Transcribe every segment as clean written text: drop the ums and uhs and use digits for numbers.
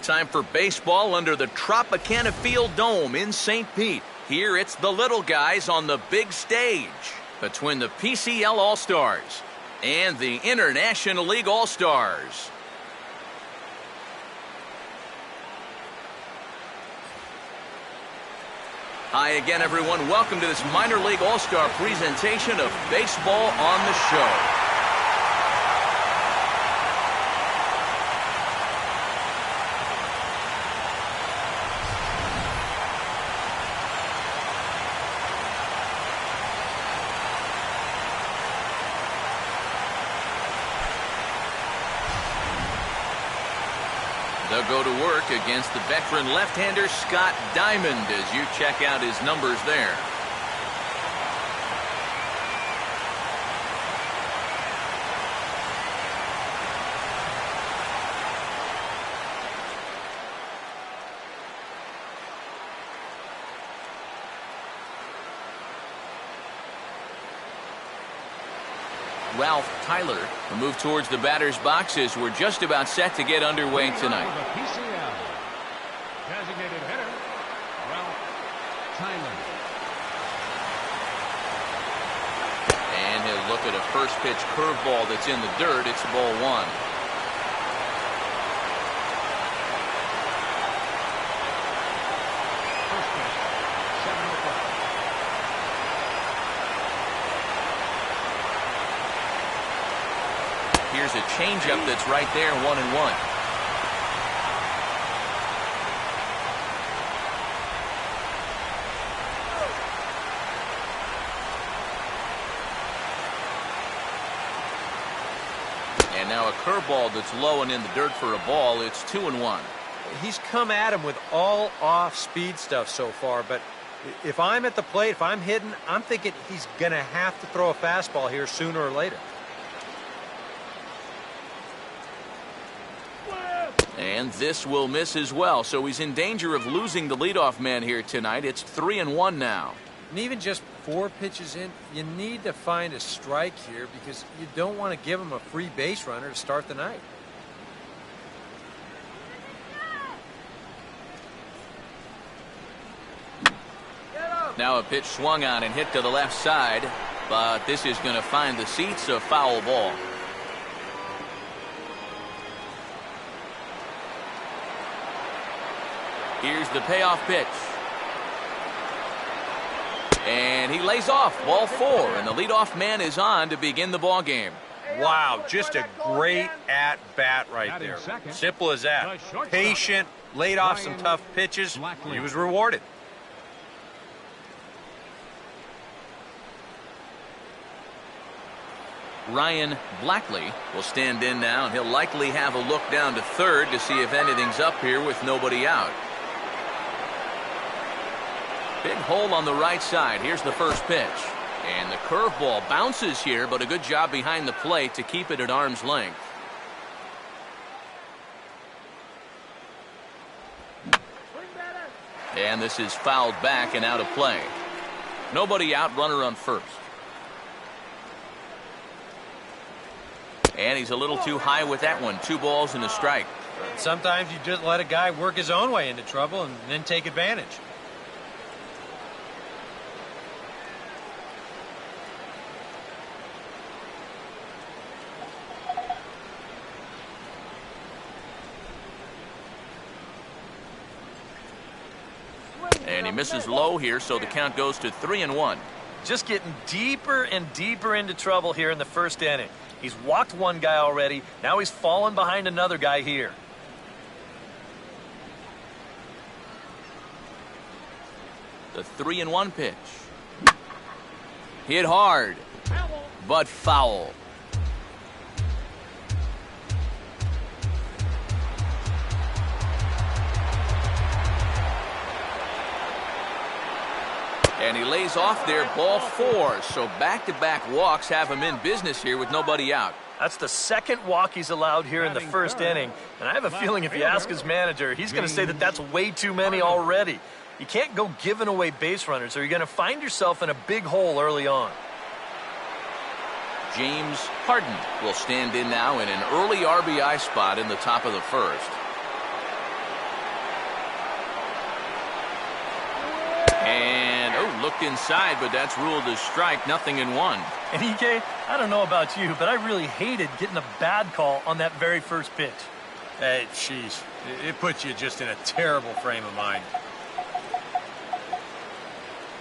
Time for baseball under the Tropicana Field Dome in St. Pete. Here it's the little guys on the big stage between the PCL All-Stars and the International League All-Stars. Hi again, everyone. Welcome to this Minor League All-Star presentation of Baseball on the Show. They'll go to work against the veteran left-hander Scott Diamond as you check out his numbers there. Ralph Tyler will move towards the batter's boxes. We're just about set to get underway tonight. The PCL designated hitter, Ralph Tyler. And he'll look at a first pitch curveball that's in the dirt. It's ball one. First pitch, 7-0. Here's a changeup that's right there, 1-1. And now a curveball that's low and in the dirt for a ball. It's 2-1. He's come at him with all off-speed stuff so far, but if I'm at the plate, if I'm hitting, I'm thinking he's going to have to throw a fastball here sooner or later. And this will miss as well, so he's in danger of losing the leadoff man here tonight. It's 3-1 now. And even just 4 pitches in, you need to find a strike here because you don't want to give him a free base runner to start the night. Now a pitch swung on and hit to the left side, but this is going to find the seats, a foul ball. Here's the payoff pitch. And he lays off, ball 4, and the leadoff man is on to begin the ball game. Wow, just a great at-bat right there. Simple as that. Patient, laid off some tough pitches. He was rewarded. Ryan Blackley will stand in now, and he'll likely have a look down to third to see if anything's up here with nobody out. Big hole on the right side. Here's the first pitch. And the curveball bounces here, but a good job behind the plate to keep it at arm's length. And this is fouled back and out of play. Nobody out, runner on first. And he's a little too high with that one. 2 balls and a strike. Sometimes you just let a guy work his own way into trouble and then take advantage. And he misses low here, so the count goes to 3-1. Just getting deeper and deeper into trouble here in the first inning. He's walked one guy already. Now he's fallen behind another guy here. The 3-1 pitch. Hit hard, but foul. And he lays off there, ball 4. So back-to-back walks have him in business here with nobody out. That's the second walk he's allowed here in the first inning. And I have a feeling if you ask his manager, he's going to say that that's way too many already. You can't go giving away base runners or you're going to find yourself in a big hole early on. James Harden will stand in now in an early RBI spot in the top of the first. looked inside, but that's ruled as strike, 0-1. And EK, I don't know about you, but I really hated getting a bad call on that very first pitch. Hey, jeez. It puts you just in a terrible frame of mind.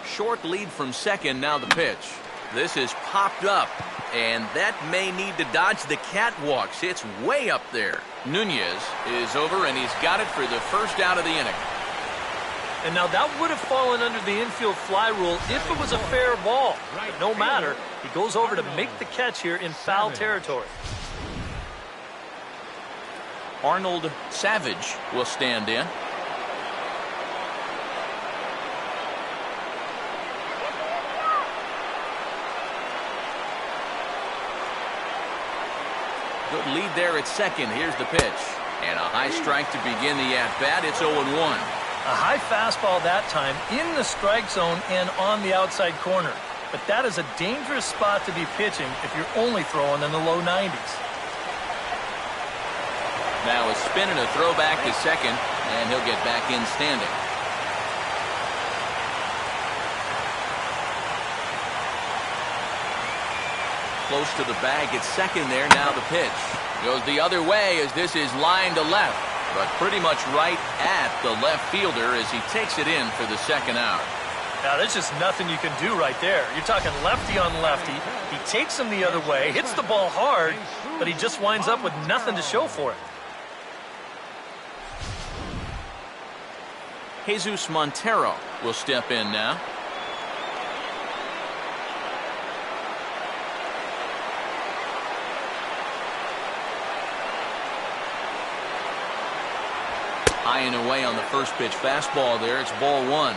Short lead from second, now the pitch. This is popped up, and that may need to dodge the catwalks. It's way up there. Nunez is over, and he's got it for the first out of the inning. And now that would have fallen under the infield fly rule if it was a fair ball. But no matter, he goes over to make the catch here in foul territory. Arnold Savage will stand in. Good lead there at second. Here's the pitch. And a high strike to begin the at-bat. It's 0-1. A high fastball that time in the strike zone and on the outside corner. But that is a dangerous spot to be pitching if you're only throwing in the low 90s. Now a spin and a throw back to second, and he'll get back in standing. Close to the bag at second there. Now the pitch goes the other way as this is line to left, but pretty much right at the left fielder as he takes it in for the second out. Now there's just nothing you can do right there. You're talking lefty on lefty. He takes him the other way, hits the ball hard, but he just winds up with nothing to show for it. Jesus Montero will step in now. High and away on the first pitch fastball there. It's ball one.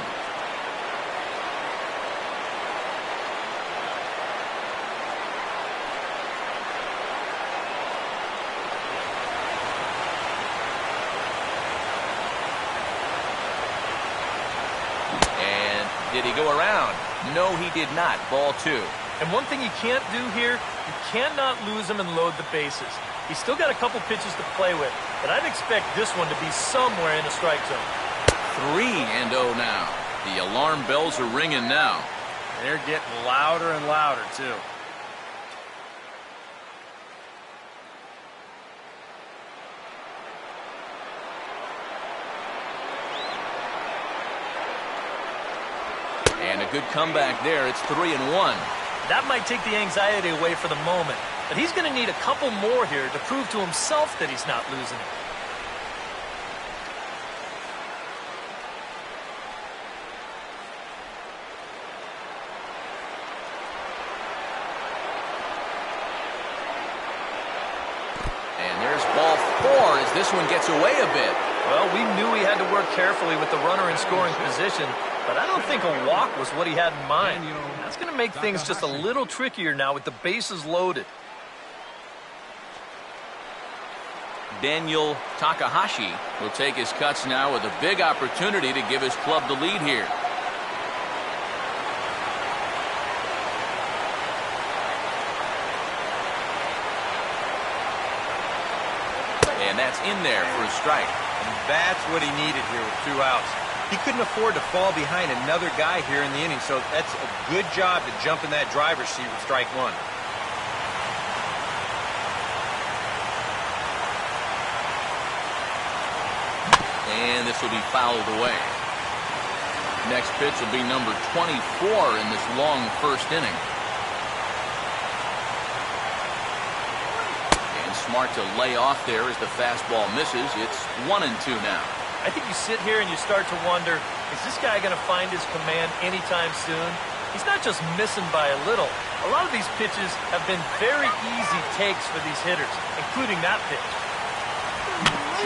And did he go around? No, he did not. Ball two. And one thing you can't do here, you cannot lose him and load the bases. He's still got a couple pitches to play with, but I'd expect this one to be somewhere in the strike zone. 3-0 now. The alarm bells are ringing now. They're getting louder and louder, too. And a good comeback there. It's 3-1. That might take the anxiety away for the moment, but he's going to need a couple more here to prove to himself that he's not losing it. And there's ball four as this one gets away a bit. Well, we knew he had to work carefully with the runner in scoring position, but I don't think a walk was what he had in mind. That's going to make things just a little trickier now with the bases loaded. Daniel Takahashi will take his cuts now with a big opportunity to give his club the lead here. And that's in there for a strike. And that's what he needed here with 2 outs. He couldn't afford to fall behind another guy here in the inning, so that's a good job to jump in that driver's seat with strike one. And this will be fouled away. Next pitch will be number 24 in this long first inning. And smart to lay off there as the fastball misses. It's 1-2 now. I think you sit here and you start to wonder, is this guy going to find his command anytime soon? He's not just missing by a little. A lot of these pitches have been very easy takes for these hitters, including that pitch.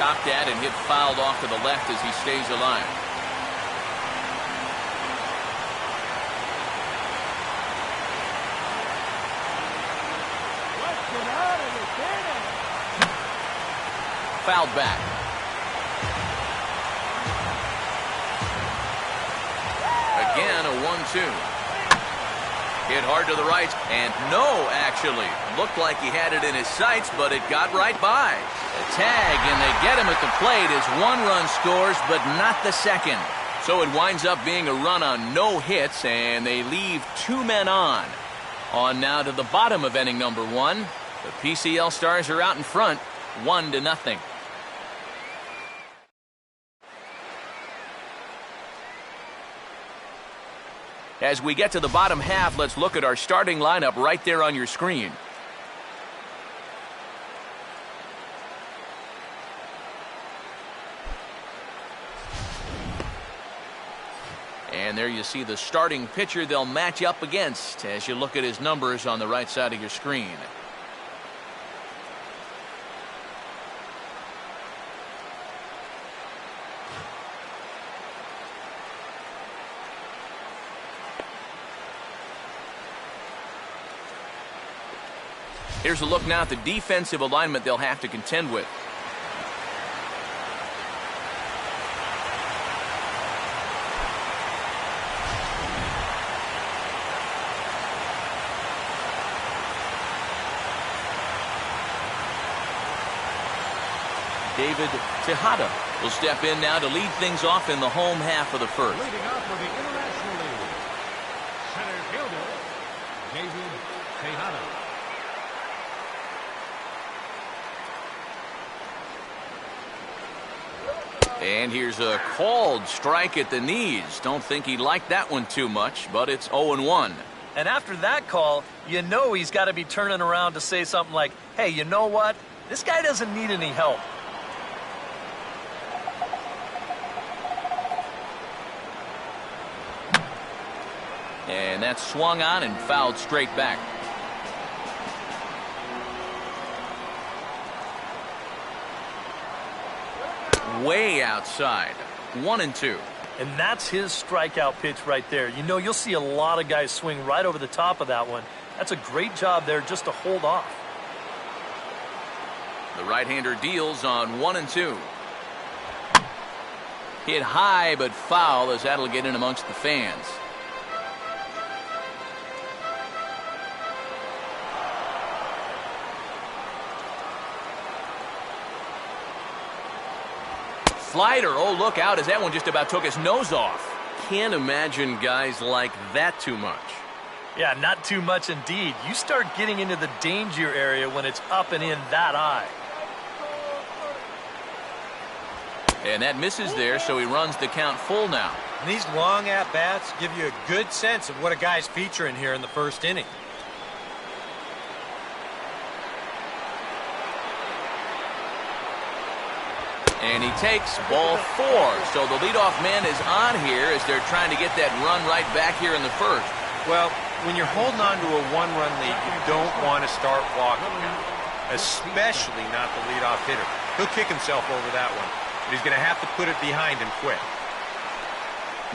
Chopped at and hit fouled off to the left as he stays alive. Fouled back. Again, a 1-2. Hit hard to the right, and no, actually. Looked like he had it in his sights, but it got right by. A tag, and they get him at the plate as 1 run scores, but not the second. So it winds up being a run on no hits, and they leave 2 men on. On now to the bottom of inning number 1. The PCL Stars are out in front, 1-0. As we get to the bottom half, let's look at our starting lineup right there on your screen. And there you see the starting pitcher they'll match up against as you look at his numbers on the right side of your screen. Here's a look now at the defensive alignment they'll have to contend with. David Tejada will step in now to lead things off in the home half of the first. Leading off for the International League, center fielder, David Tejada. And here's a called strike at the knees. Don't think he liked that one too much, but it's 0-1. And after that call, you know he's got to be turning around to say something like, hey, you know what? This guy doesn't need any help. And that's swung on and fouled straight back. Way outside. 1-2. And that's his strikeout pitch right there. You know, you'll see a lot of guys swing right over the top of that one. That's a great job there just to hold off. The right-hander deals on 1-2. Hit high but foul as that'll get in amongst the fans. Slider, oh look out as that one just about took his nose off. Can't imagine guys like that too much. Yeah, not too much indeed. You start getting into the danger area when it's up and in that high. And that misses there, so he runs the count full now. And these long at-bats give you a good sense of what a guy's featuring here in the first inning. And he takes ball 4. So the leadoff man is on here as they're trying to get that run right back here in the first. Well, when you're holding on to a one-run lead, you don't want to start walking now, especially not the leadoff hitter. He'll kick himself over that one, but he's going to have to put it behind him quick.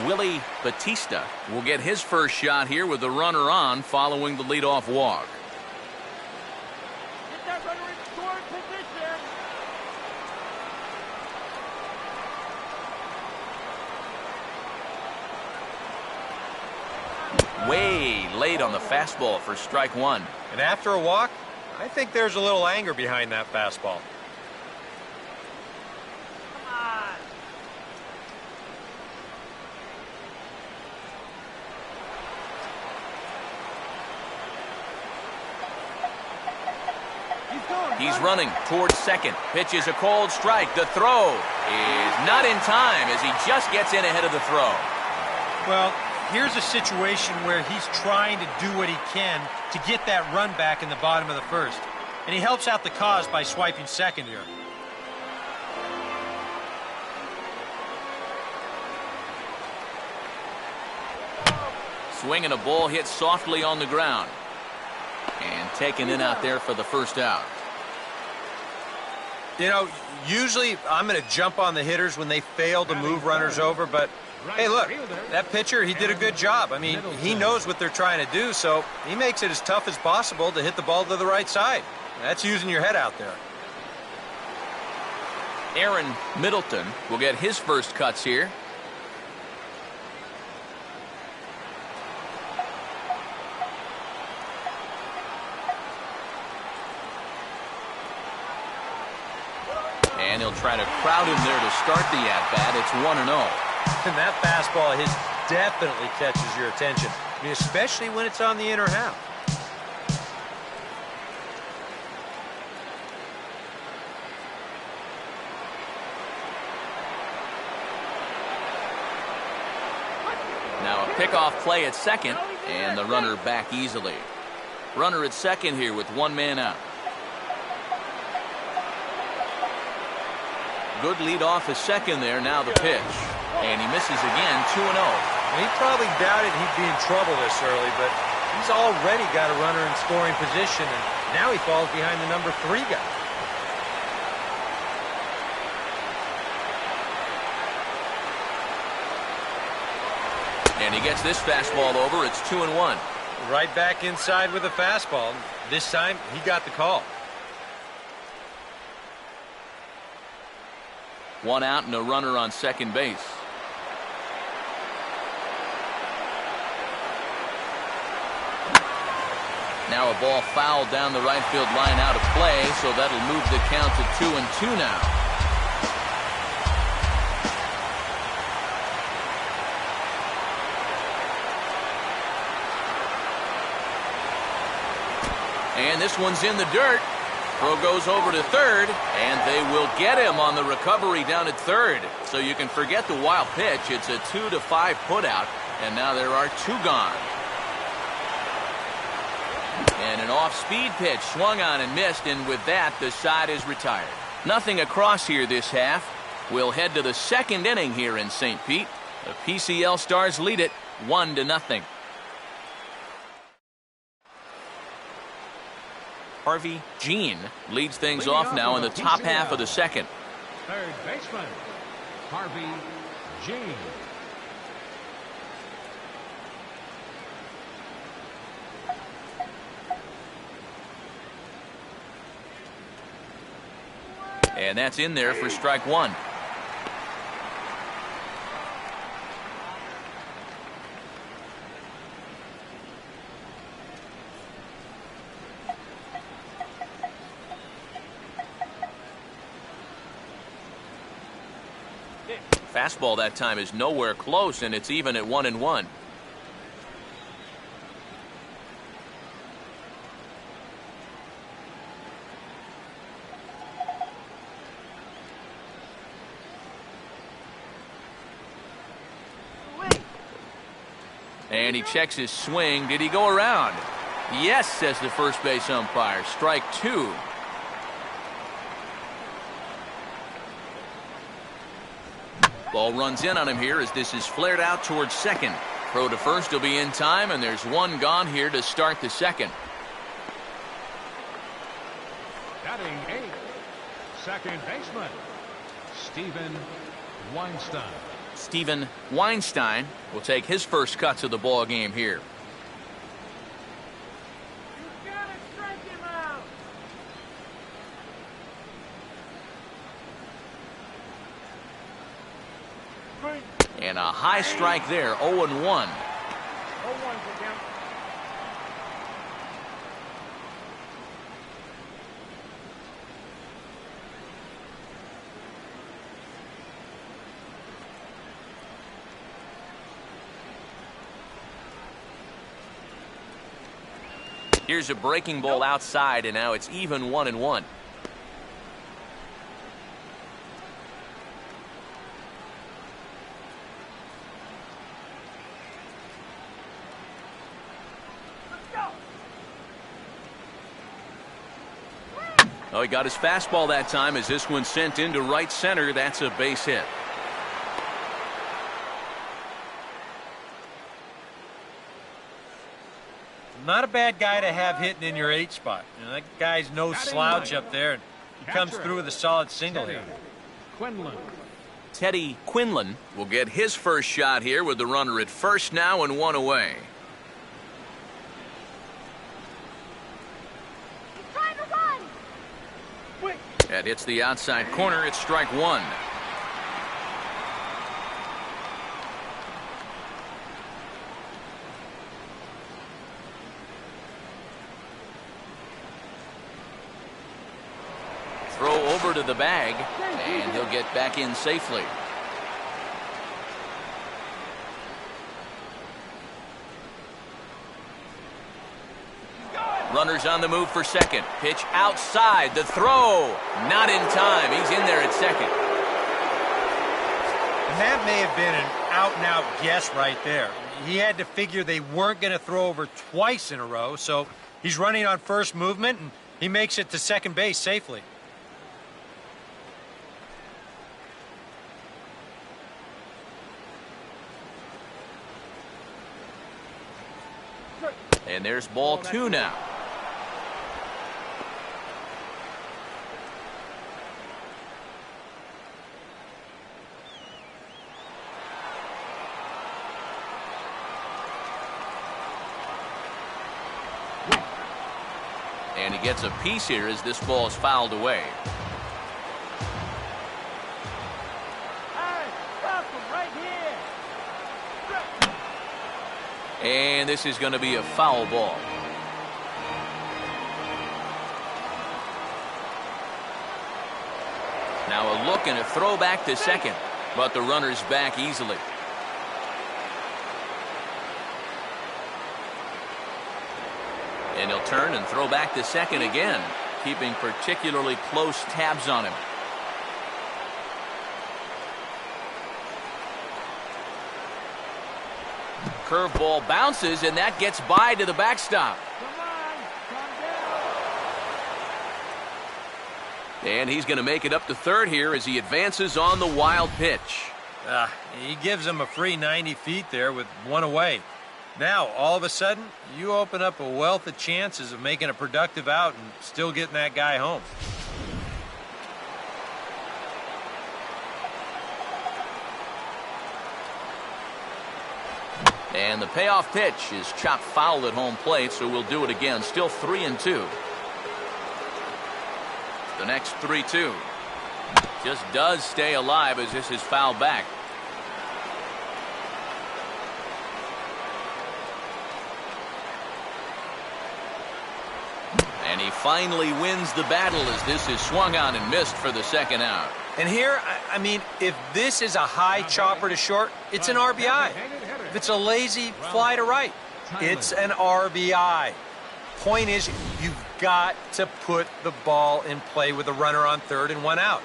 Willie Batista will get his first shot here with the runner on following the leadoff walk. Get that runner in scoring position. Way late on the fastball for strike 1. And after a walk, I think there's a little anger behind that fastball. Come on. He's running towards second. Pitch is a cold strike. The throw is not in time as he just gets in ahead of the throw. Well, here's a situation where he's trying to do what he can to get that run back in the bottom of the first. And he helps out the cause by swiping second here. Swinging a ball hit softly on the ground. And taken in out there for the first out. You know, usually I'm going to jump on the hitters when they fail to move runners over, but hey, look, that pitcher, he did a good job. I mean, he knows what they're trying to do, so he makes it as tough as possible to hit the ball to the right side. That's using your head out there. Aaron Middleton will get his first cuts here. And he'll try to crowd him there to start the at-bat. It's 1-0. And that fastball of his definitely catches your attention. I mean, especially when it's on the inner half. Now a pickoff play at second, and the runner back easily. Runner at second here with one man out. Good lead off his second there. Now the pitch. And he misses again, 2-0. He probably doubted he'd be in trouble this early, but he's already got a runner in scoring position, and now he falls behind the number 3 guy. And he gets this fastball over. It's 2-1. Right back inside with a fastball. This time, he got the call. One out and a runner on second base. Now a ball fouled down the right field line out of play, so that'll move the count to 2-2 now. And this one's in the dirt. Throw goes over to third, and they will get him on the recovery down at third. So you can forget the wild pitch. It's a 2-5 putout, and now there are 2 gone. And an off-speed pitch swung on and missed, and with that, the side is retired. Nothing across here this half. We'll head to the second inning here in St. Pete. The PCL Stars lead it 1-0. Harvey Jean leads things off now in the top half of the second. Third baseman, Harvey Jean. And that's in there for strike 1. Fastball that time is nowhere close, and it's even at 1-1. And he checks his swing. Did he go around? Yes, says the first base umpire. Strike 2. Ball runs in on him here as this is flared out towards second. Throw to first will be in time, and there's 1 gone here to start the second. Batting 8th, second baseman, Steven Weinstein. Steven Weinstein will take his first cuts of the ball game here. You gotta strike him out. And a high strike there, 0-1. 0-1 to count. Here's a breaking ball outside, and now it's even 1-1. Oh, he got his fastball that time as this one sent into right center. That's a base hit. Not a bad guy to have hitting in your 8 spot. You know, that guy's no slouch up there. And he comes through with a solid single here. Quinlan. Teddy Quinlan will get his first shot here with the runner at first now and 1 away. He's trying to run. That hits the outside corner. It's strike 1. Throw over to the bag, and he'll get back in safely. Runners on the move for second. Pitch outside. The throw. Not in time. He's in there at second. And that may have been an out-and-out guess right there. He had to figure they weren't going to throw over twice in a row, so he's running on first movement, and he makes it to second base safely. And there's ball 2 now. And he gets a piece here as this ball is fouled away. And this is going to be a foul ball. Now a look and a throw back to second, but the runner's back easily. And he'll turn and throw back to second again, keeping particularly close tabs on him. Curveball bounces, and that gets by to the backstop. And he's going to make it up to third here as he advances on the wild pitch. He gives him a free 90 feet there with one away. Now, all of a sudden, you open up a wealth of chances of making a productive out and still getting that guy home. And the payoff pitch is chopped foul at home plate, so we'll do it again. Still 3-2. The next 3-2. Just does stay alive as this is fouled back. And he finally wins the battle as this is swung on and missed for the second out. And here, I mean, if this is a high chopper to short, it's an RBI. If it's a lazy fly to right, it's an RBI. Point is, you've got to put the ball in play with a runner on third and one out.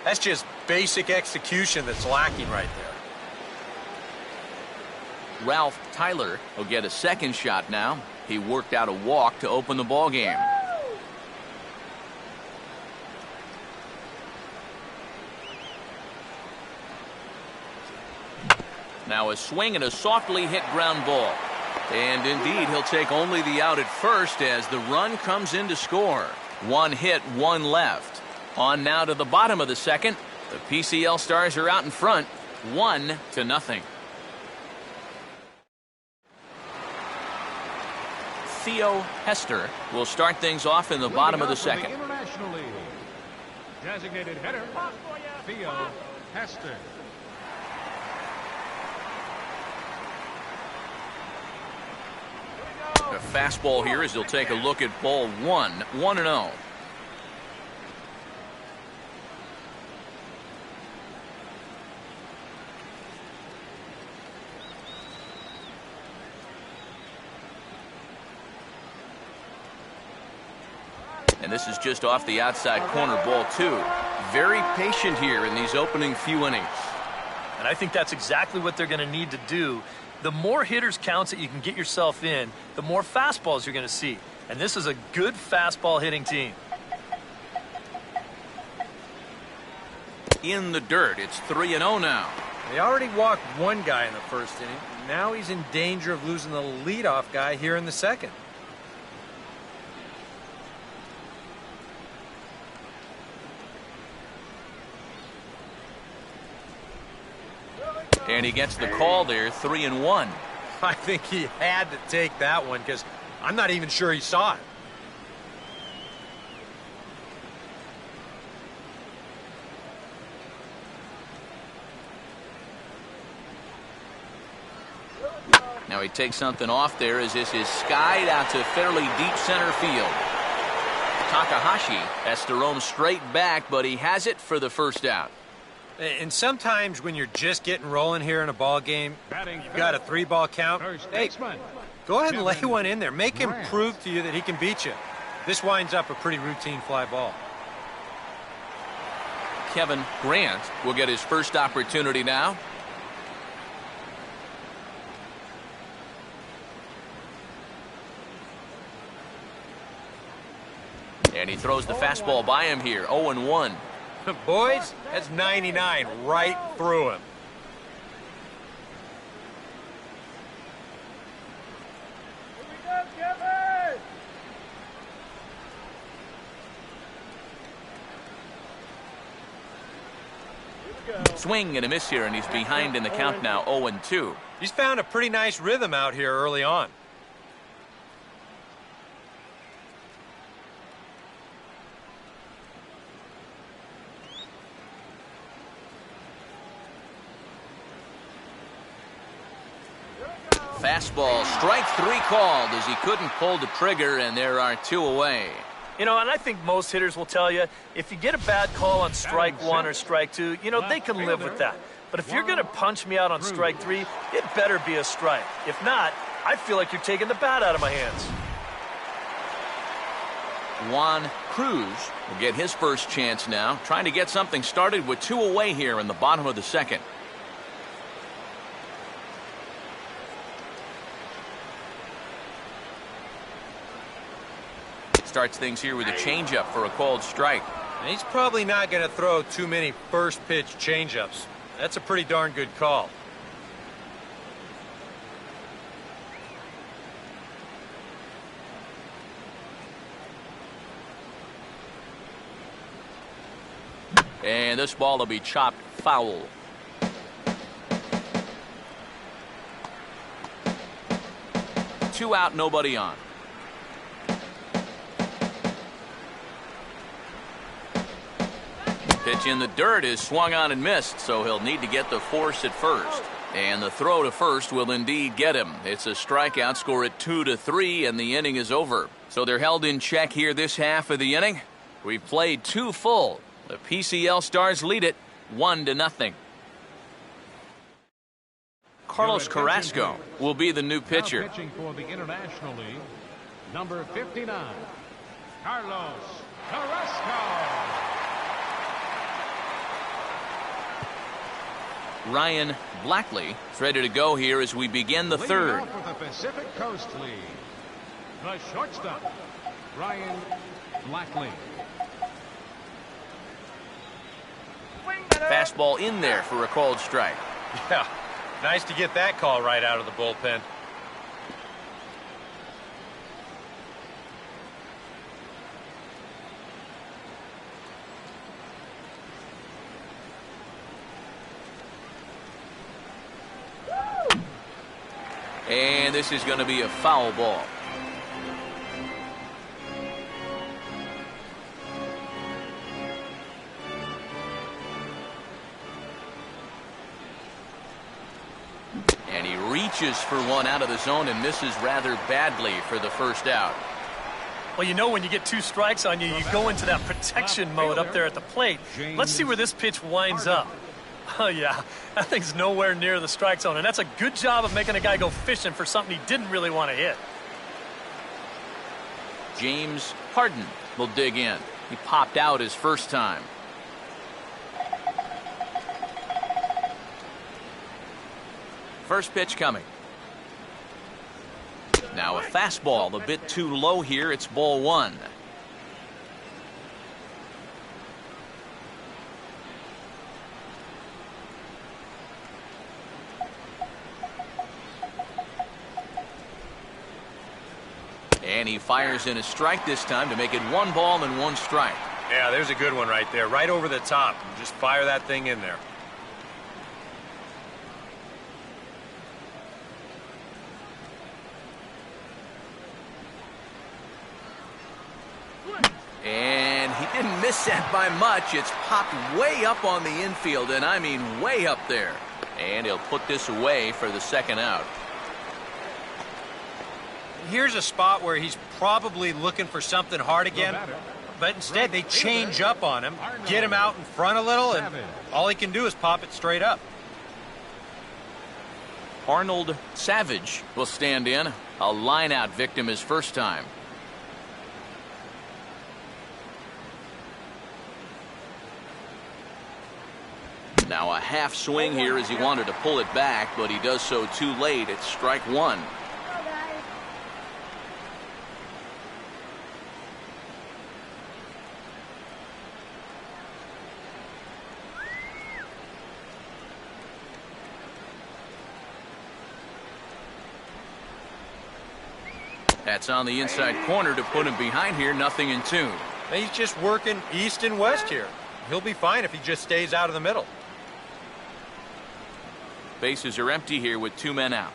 That's just basic execution that's lacking right there. Ralph Tyler will get a second shot now. He worked out a walk to open the ball game. Now a swing and a softly hit ground ball. And indeed, he'll take only the out at first as the run comes in to score. One hit, one left. On now to the bottom of the second. The PCL Stars are out in front, 1-0. Theo Hester will start things off in the bottom of the second. International League. Designated hitter, Theo Hester. A fastball here as he'll take a look at ball 1, 1-0. And this is just off the outside corner, ball 2. Very patient here in these opening few innings. And I think that's exactly what they're going to need to do. The more hitters counts that you can get yourself in, the more fastballs you're going to see. And this is a good fastball hitting team. In the dirt, it's 3-0 now. They already walked one guy in the first inning. Now he's in danger of losing the leadoff guy here in the second. And he gets the call there, 3-1. I think he had to take that one because I'm not even sure he saw it. Now he takes something off there as this is skied out to fairly deep center field. Takahashi has to roam straight back, but he has it for the first out. And sometimes when you're just getting rolling here in a ball game, you've got a 3-ball count. First Hey, baseman. Go ahead and lay one in there. Make him prove to you that he can beat you. This winds up a pretty routine fly ball. Kevin Grant will get his first opportunity now. And he throws the fastball by him here, 0-1. Boys, that's 99 right through him. Swing and a miss here, and he's behind in the count now, 0-2. He's found a pretty nice rhythm out here early on. Fastball, strike 3 called as he couldn't pull the trigger, and there are 2 away. You know, and I think most hitters will tell you, if you get a bad call on strike 1 or strike 2, you know, they can live with that. But if you're going to punch me out on strike 3, it better be a strike. If not, I feel like you're taking the bat out of my hands. Juan Cruz will get his first chance now, trying to get something started with 2 away here in the bottom of the second. Starts things here with a changeup for a called strike. And he's probably not going to throw too many first pitch changeups. That's a pretty darn good call. And this ball will be chopped foul. Two out, nobody on. Pitch in the dirt is swung on and missed, so he'll need to get the force at first. And the throw to first will indeed get him. It's a strikeout, score at 2-3, and the inning is over. So they're held in check here this half of the inning. We've played 2 full. The PCL Stars lead it 1-0. Carlos Carrasco will be the new pitcher. Now pitching for the International League, number 59, Carlos Carrasco. Ryan Blackley is ready to go here as we begin the third. Leading off with the Pacific Coast League, the shortstop, Ryan Blackley. Fastball in there for a called strike. Yeah, nice to get that call right out of the bullpen. And this is going to be a foul ball. And he reaches for one out of the zone and misses rather badly for the first out. Well, you know when you get 2 strikes on you, you go into that protection mode up there at the plate. Let's see where this pitch winds up. Oh, yeah, that thing's nowhere near the strike zone, and that's a good job of making a guy go fishing for something he didn't really want to hit. James Harden will dig in. He popped out his first time. First pitch coming. Now a fastball a bit too low here. It's ball 1. And he fires in a strike this time to make it 1 ball and 1 strike. Yeah, there's a good one right there, right over the top. Just fire that thing in there. And he didn't miss that by much. It's popped way up on the infield, and I mean way up there. And he'll put this away for the second out. Here's a spot where he's probably looking for something hard again, but instead they change up on him, get him out in front a little, and all he can do is pop it straight up. Arnold Savage will stand in. A line-out victim his first time. Now a half swing here as he wanted to pull it back, but he does so too late. It's strike one. That's on the inside corner to put him behind here. 0-2. He's just working east and west here. He'll be fine if he just stays out of the middle. Bases are empty here with 2 men out.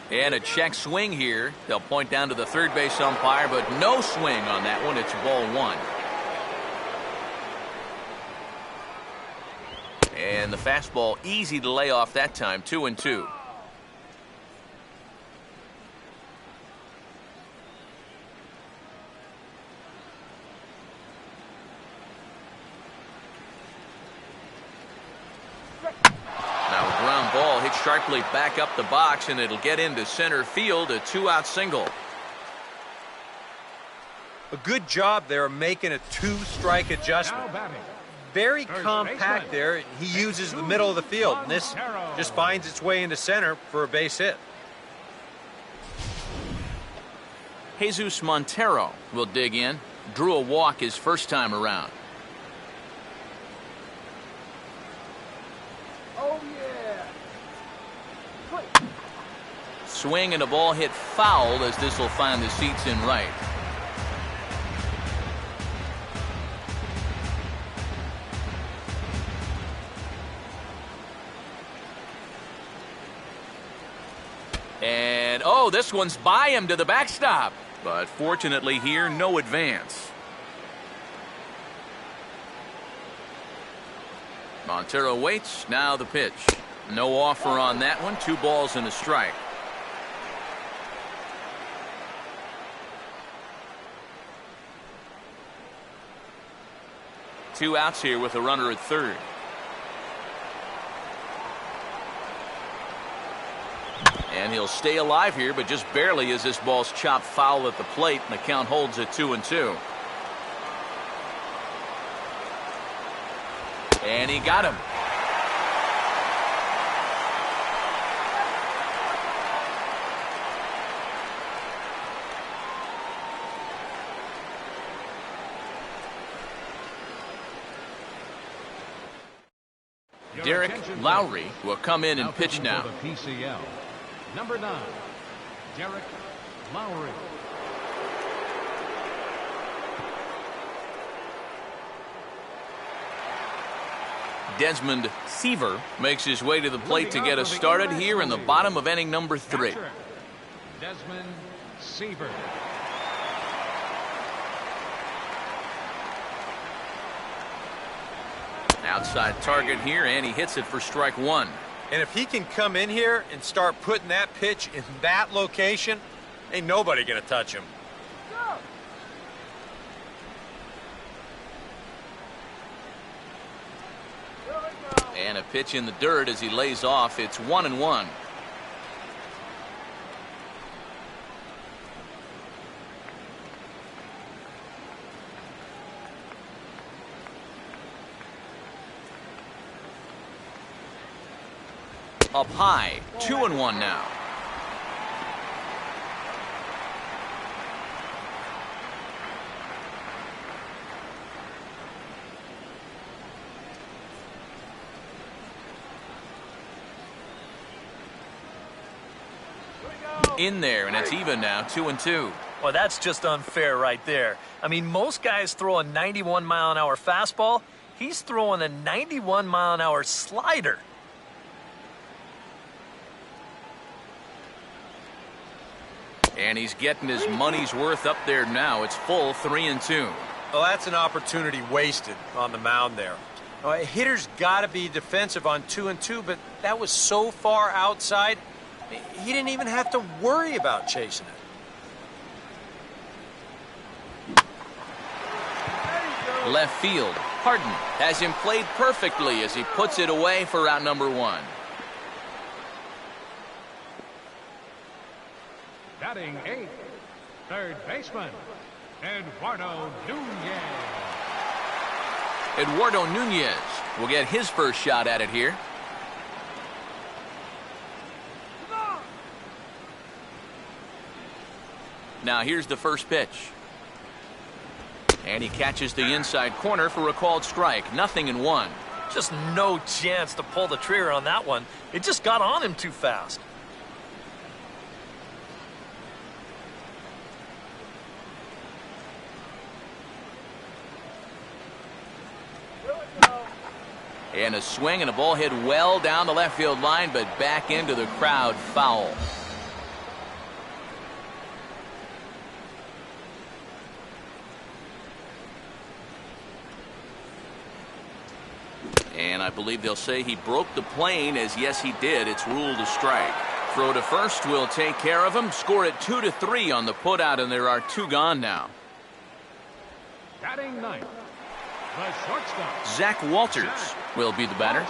And a check swing here. They'll point down to the third base umpire, but no swing on that one. It's ball one. And the fastball easy to lay off that time. 2-2. Ball hit sharply back up the box, and it'll get into center field. A 2-out single. A good job there making a 2-strike adjustment. Very compact there. He uses the middle of the field, and this just finds its way into center for a base hit. Jesus Montero will dig in. Drew a walk his first time around. Swing and a ball hit foul as this will find the seats in right. And oh, this one's by him to the backstop. But fortunately here, no advance. Montero waits. Now the pitch. No offer on that one. 2 balls and a strike. Two outs here with a runner at third. And he'll stay alive here, but just barely as this ball's chopped foul at the plate, and the count holds at 2-2. And he got him. Derek Lowry will come in and pitch now. The PCL. Number 9, Derek Lowry. Desmond Seaver makes his way to the plate to get us started here in the bottom of inning number 3. Desmond Seaver. Outside target here, and he hits it for strike one. And if he can come in here and start putting that pitch in that location, ain't nobody going to touch him. And a pitch in the dirt as he lays off. It's 1-1. Up high, 2-1 now. In there, and it's even now, 2-2. Well, that's just unfair right there. I mean, most guys throw a 91-mile-an-hour fastball. He's throwing a 91-mile-an-hour slider. And he's getting his money's worth up there now. It's full, 3-2. Well, that's an opportunity wasted on the mound there. A hitter's got to be defensive on 2-2, but that was so far outside, he didn't even have to worry about chasing it. Left field, Harden has him played perfectly as he puts it away for out number 1. Batting 8th, third baseman, Eduardo Nunez. Eduardo Nunez will get his first shot at it here. Now here's the first pitch. And he catches the inside corner for a called strike. 0-1. Just no chance to pull the trigger on that one. It just got on him too fast. And a swing and a ball hit well down the left field line, but back into the crowd, foul. And I believe they'll say he broke the plane, as yes he did. It's ruled a strike. Throw to first will take care of him. Score it 2-3 on the putout, and there are 2 gone now. Batting 9th, the shortstop, Zach Walters will be the batter.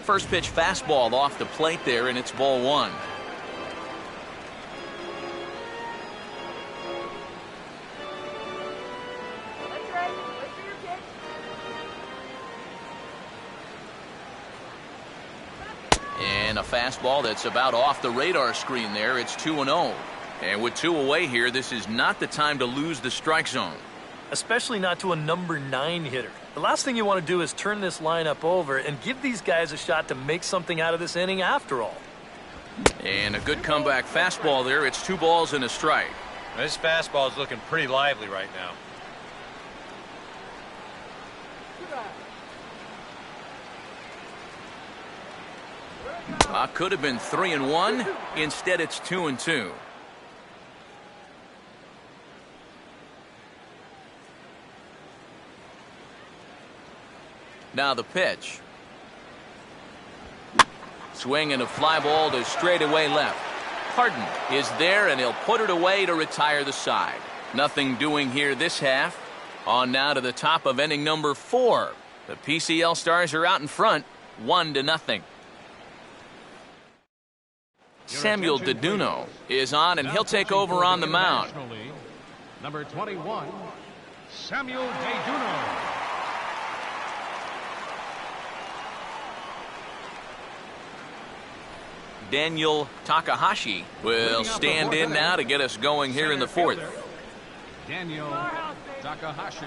First pitch fastball off the plate there, and it's ball 1. And a fastball that's about off the radar screen there. It's 2-0. And with 2 away here, this is not the time to lose the strike zone. Especially not to a number 9 hitter. The last thing you want to do is turn this lineup over and give these guys a shot to make something out of this inning after all. And a good comeback fastball there. It's 2 balls and a strike. This fastball is looking pretty lively right now. Could have been 3-1. Instead, it's 2-2. Now the pitch. Swing and a fly ball to straightaway left. Harden is there, and he'll put it away to retire the side. Nothing doing here this half. On now to the top of inning number 4. The PCL Stars are out in front, 1-0. Samuel Deduno is on, and he'll take over on the mound. Number 21, Samuel Deduno. Daniel Takahashi will stand in now to get us going here in the 4th. Daniel Takahashi.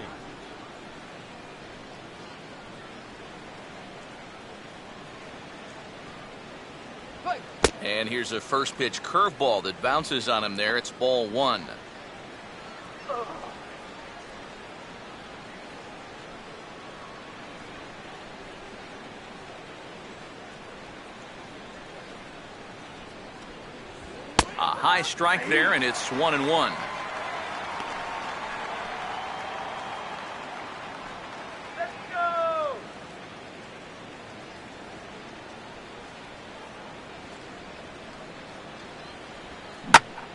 And here's a first pitch curveball that bounces on him there. It's ball 1. A high strike there, and it's 1-1.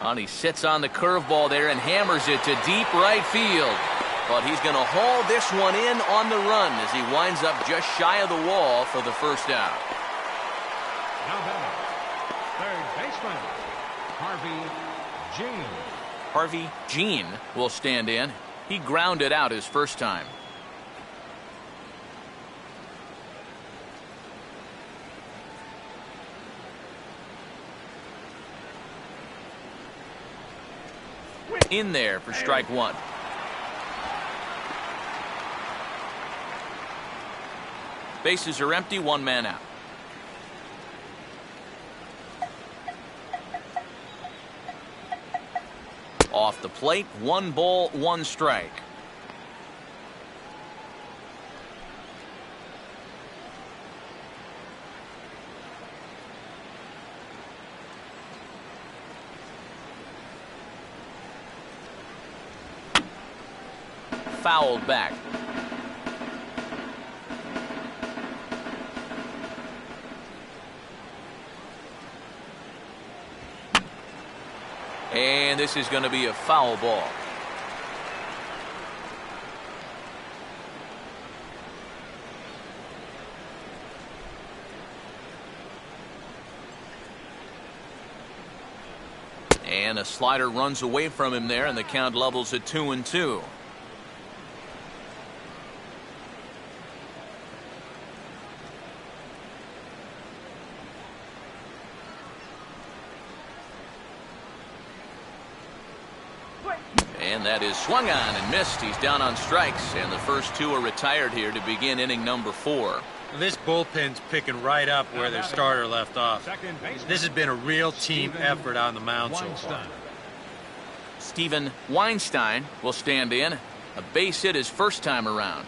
And he sits on the curveball there and hammers it to deep right field. But he's going to haul this one in on the run as he winds up just shy of the wall for the first out. Now back, third baseman, Harvey Jean. Harvey Jean will stand in. He grounded out his first time. In there for strike 1. Bases are empty, 1 man out. Off the plate, 1 ball, 1 strike. Fouled back. And this is going to be a foul ball. And a slider runs away from him there, and the count levels at 2-2. And that is swung on and missed. He's down on strikes, and the first two are retired here to begin inning number 4. This bullpen's picking right up where their starter left off. This has been a real team effort on the mound so far. Steven Weinstein will stand in. A base hit his first time around.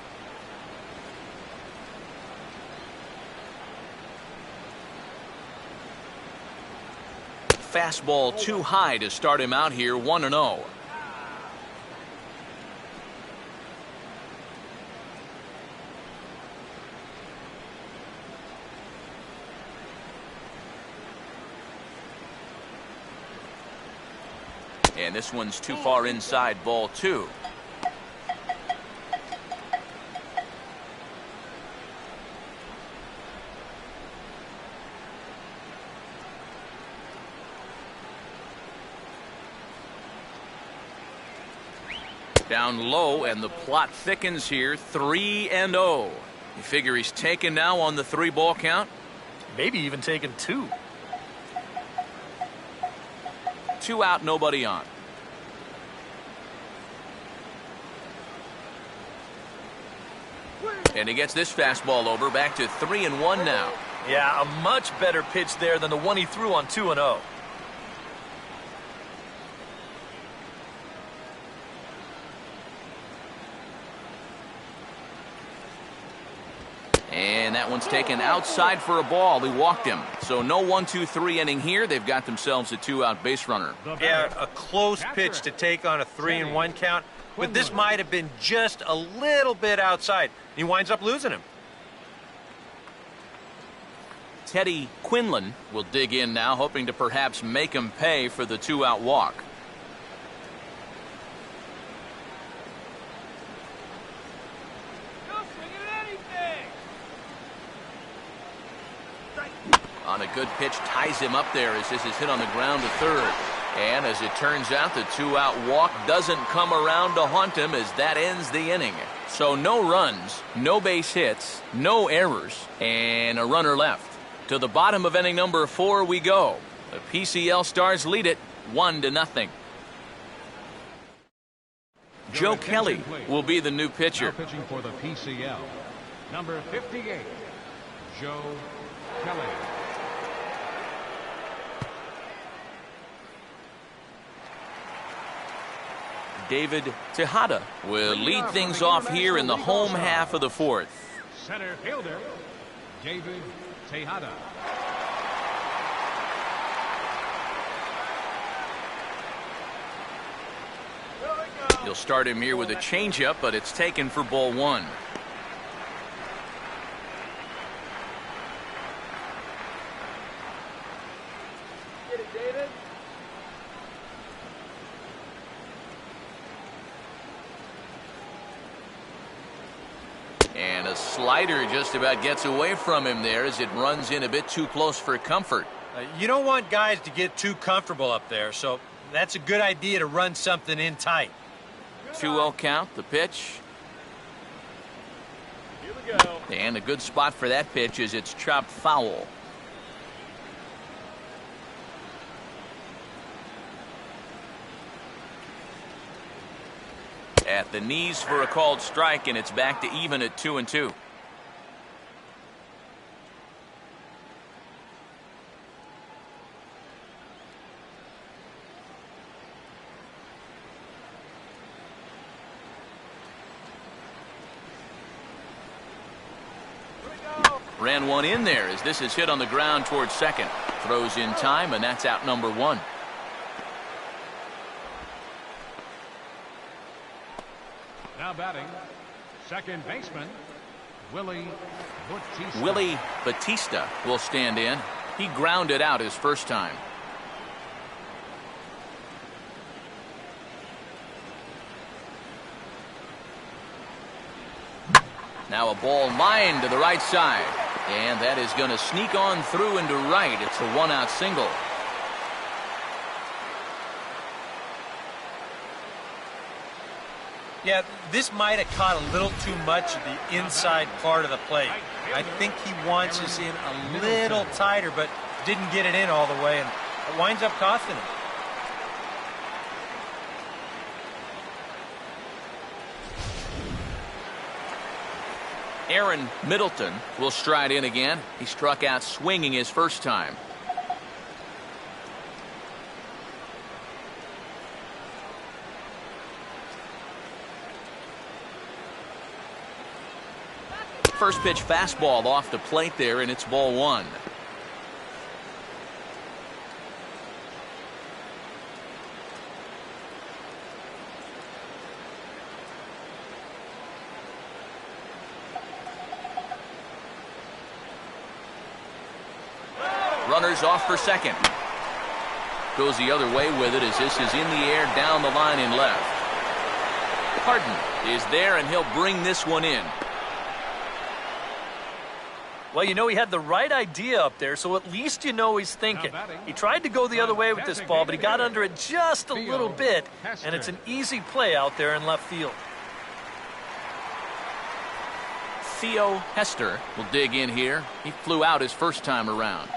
Fastball too high to start him out here, 1-0. And this one's too far inside, ball 2. Down low, and the plot thickens here, 3-0. You figure he's taken now on the 3-ball count? Maybe even taken 2. 2 out, nobody on. And he gets this fastball over, back to 3-1 now. Yeah, a much better pitch there than the one he threw on 2-0. And that one's taken outside for a ball. He walked him. So no 1-2-3 inning here. They've got themselves a 2-out base runner. Yeah, a close pitch to take on a 3-1 count. But this might have been just a little bit outside. He winds up losing him. Teddy Quinlan will dig in now, hoping to perhaps make him pay for the 2-out walk. On a good pitch, ties him up there as this is hit on the ground to third. And as it turns out, the 2-out walk doesn't come around to haunt him as that ends the inning. So no runs, no base hits, no errors, and a runner left. To the bottom of inning number 4 we go. The PCL Stars lead it 1-0. Joe Kelly will be the new pitcher. Now pitching for the PCL, number 58, Joe Kelly. David Tejada will lead things off here in the home half of the 4th. Center fielder, David Tejada. You'll start him here with a changeup, but it's taken for ball 1. Get it, David. And a slider just about gets away from him there as it runs in a bit too close for comfort. You don't want guys to get too comfortable up there, so that's a good idea to run something in tight. 2-0 count, the pitch. Here we go. And a good spot for that pitch as it's chopped foul. At the knees for a called strike, and it's back to even at 2-2. Ran one in there as this is hit on the ground towards second. Throws in time, and that's out number 1. Now batting, second baseman, Willie Bautista. Willie Bautista will stand in. He grounded out his first time. Now a ball lined to the right side. And that is going to sneak on through into right. It's a one-out single. Yeah, this might have caught a little too much of the inside part of the plate. I think he wants us in a little tighter, but didn't get it in all the way, and it winds up costing him. Aaron Middleton will stride in again. He struck out swinging his first time. First pitch fastball off the plate there, and it's ball one. Runners off for second. Goes the other way with it as this is in the air down the line in left. Harden is there, and he'll bring this one in. Well, you know, he had the right idea up there, so at least you know he's thinking. He tried to go the other way with this ball, but he got under it just a little bit, and it's an easy play out there in left field. Theo Hester will dig in here. He flew out his first time around.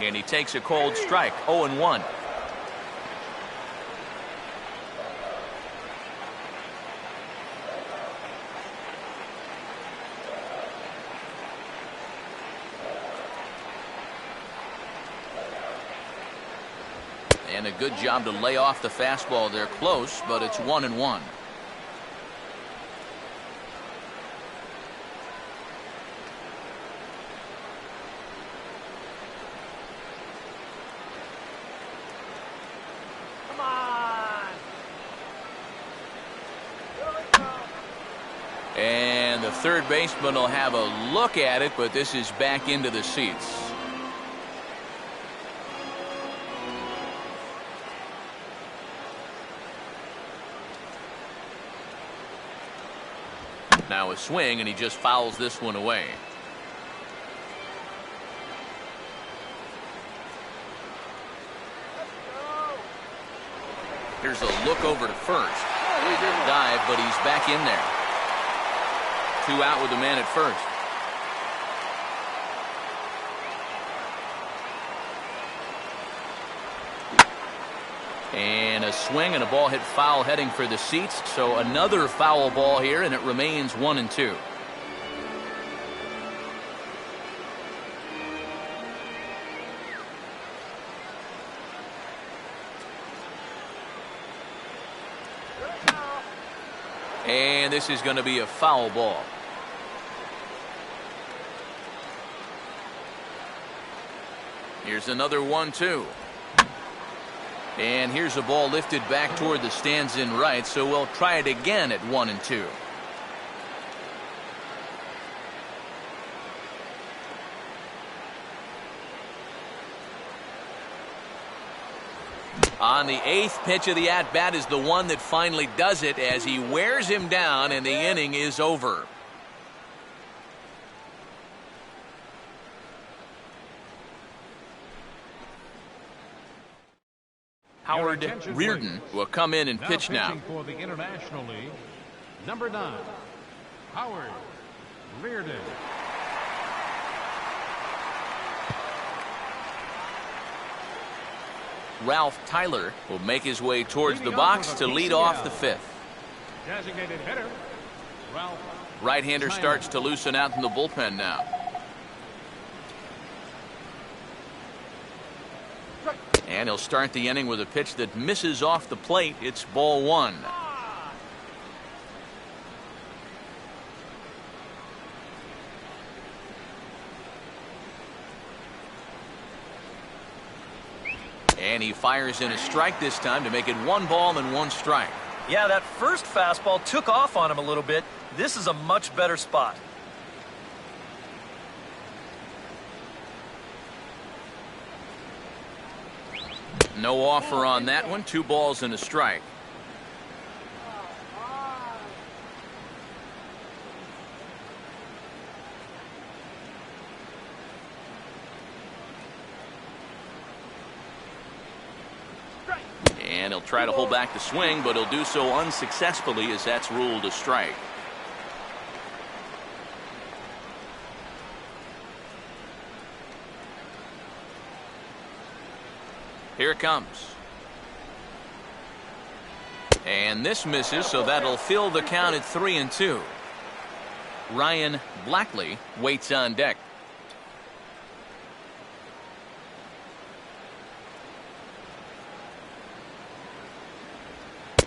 And he takes a cold strike, 0-1. And a good job to lay off the fastball there close, but it's 1-1. And the third baseman will have a look at it, but this is back into the seats. Now a swing, and he just fouls this one away. Here's a look over to first. He didn't dive, but he's back in there. 2 out with the man at first. And a swing and a ball hit foul heading for the seats. So another foul ball here, and it remains 1-2. And this is going to be a foul ball. Here's another 1-2. And here's a ball lifted back toward the stands in right, so we'll try it again at 1-2. On the 8th pitch of the at-bat is the one that finally does it as he wears him down, and the inning is over. Howard Reardon will come in and pitch now. For the International League, number 9, Howard Reardon. Ralph Tyler will make his way towards the box to lead off the 5th. Designated hitter, Ralph Right-hander Tyler. starts to loosen out in the bullpen now. And he'll start the inning with a pitch that misses off the plate. It's ball 1. And he fires in a strike this time to make it 1 ball and 1 strike. Yeah, that first fastball took off on him a little bit. This is a much better spot. No offer on that one. 2 balls and a strike. And he'll try to hold back the swing, but he'll do so unsuccessfully as that's ruled a strike. Here it comes. And this misses, so that'll fill the count at 3-2. Ryan Blackley waits on deck.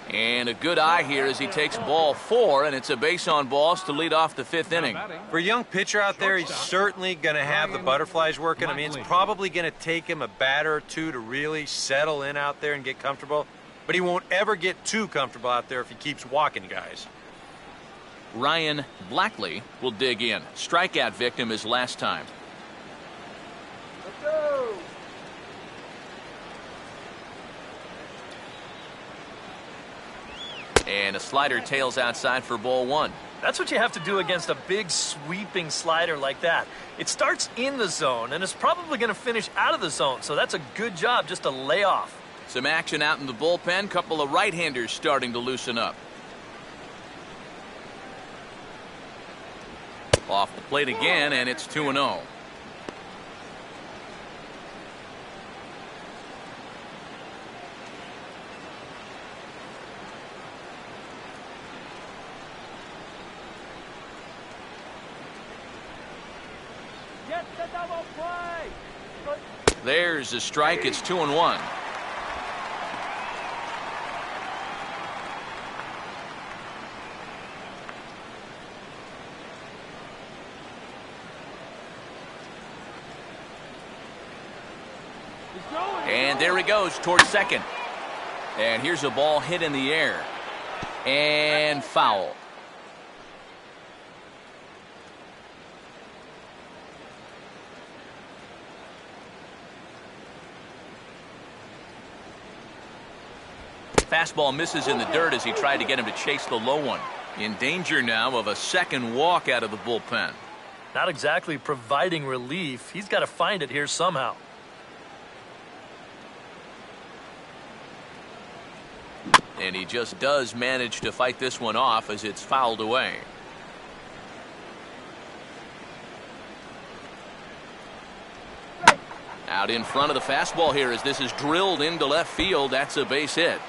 And a good eye here as he takes ball 4, and it's a base on balls to lead off the 5th inning. For a young pitcher out there, he's certainly going to have the butterflies working. I mean, it's probably going to take him a batter or 2 to really settle in out there and get comfortable. But he won't ever get too comfortable out there if he keeps walking guys. Ryan Blackley will dig in. Strikeout victim his last time. Let's go. And a slider tails outside for ball 1. That's what you have to do against a big sweeping slider like that. It starts in the zone and is probably going to finish out of the zone, so that's a good job just to lay off. Some action out in the bullpen. Couple of right-handers starting to loosen up. Off the plate again, and it's 2-0. Get the double play. There's a strike. It's 2-1. And there he goes towards second. And here's a ball hit in the air. And foul. Fastball misses in the dirt as he tried to get him to chase the low one. In danger now of a second walk out of the bullpen. Not exactly providing relief. He's got to find it here somehow. And he just does manage to fight this one off as it's fouled away. Out in front of the fastball here as this is drilled into left field. That's a base hit.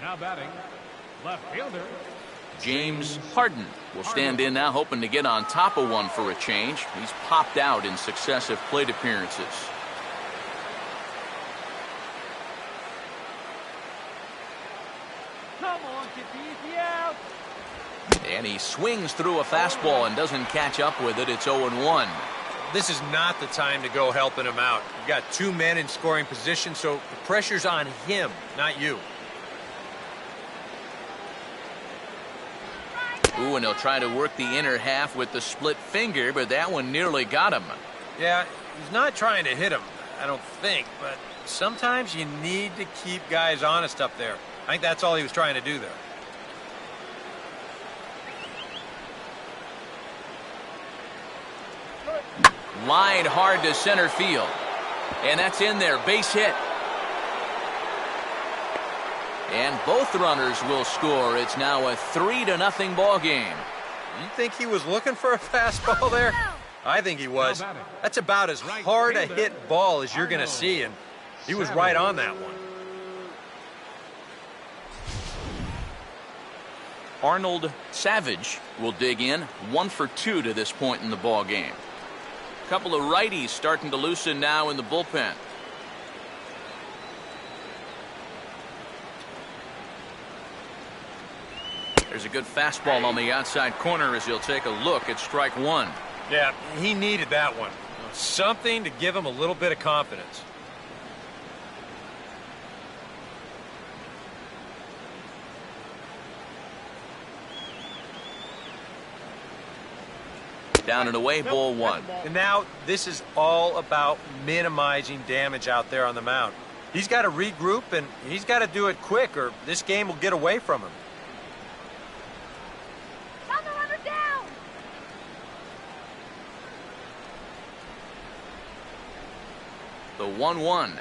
Now batting, left fielder. James Harden will stand in now, hoping to get on top of one for a change. He's popped out in successive plate appearances. Come on, get out. And he swings through a fastball and doesn't catch up with it. It's 0-1. This is not the time to go helping him out. You've got 2 men in scoring position, so the pressure's on him, not you. Ooh, and he'll try to work the inner half with the split finger, but that one nearly got him. Yeah, he's not trying to hit him, I don't think, but sometimes you need to keep guys honest up there. I think that's all he was trying to do there. Line hard to center field. And that's in there. Base hit. And both runners will score. It's now a 3-0 ball game. You think he was looking for a fastball there? I think he was. That's about as hard a hit ball as you're going to see, and he was right on that one. Arnold Savage will dig in. 1 for 2 to this point in the ball game. Couple of righties starting to loosen now in the bullpen. There's a good fastball on the outside corner as he'll take a look at strike 1. Yeah, he needed that one. Something to give him a little bit of confidence. Down and away, ball one. And now this is all about minimizing damage out there on the mound. He's got to regroup, and he's got to do it quick, or this game will get away from him. Down the runner down. The 1-1.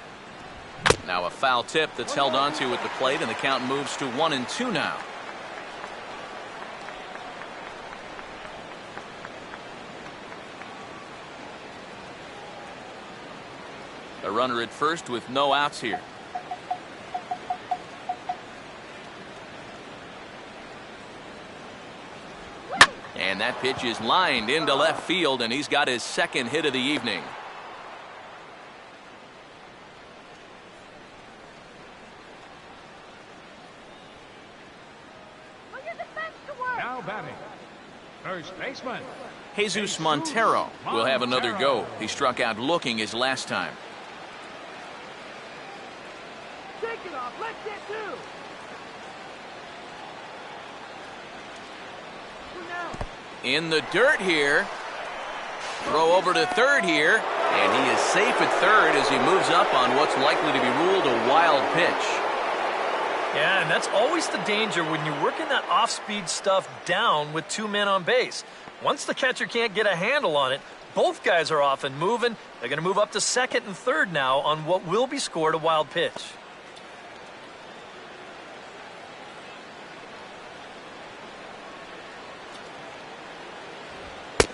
Now a foul tip that's held onto at the plate, and the count moves to 1-2 now. A runner at first with no outs here. And that pitch is lined into left field, and he's got his second hit of the evening. Now batting, first baseman. Jesus Montero will have another go. He struck out looking his last time. Take it off. Let's get two. Two now. In the dirt here. Throw over to third here, and he is safe at third as he moves up on what's likely to be ruled a wild pitch. Yeah, and that's always the danger when you're working that off-speed stuff down with two men on base. Once the catcher can't get a handle on it, both guys are off and moving. They're going to move up to second and third now on what will be scored a wild pitch.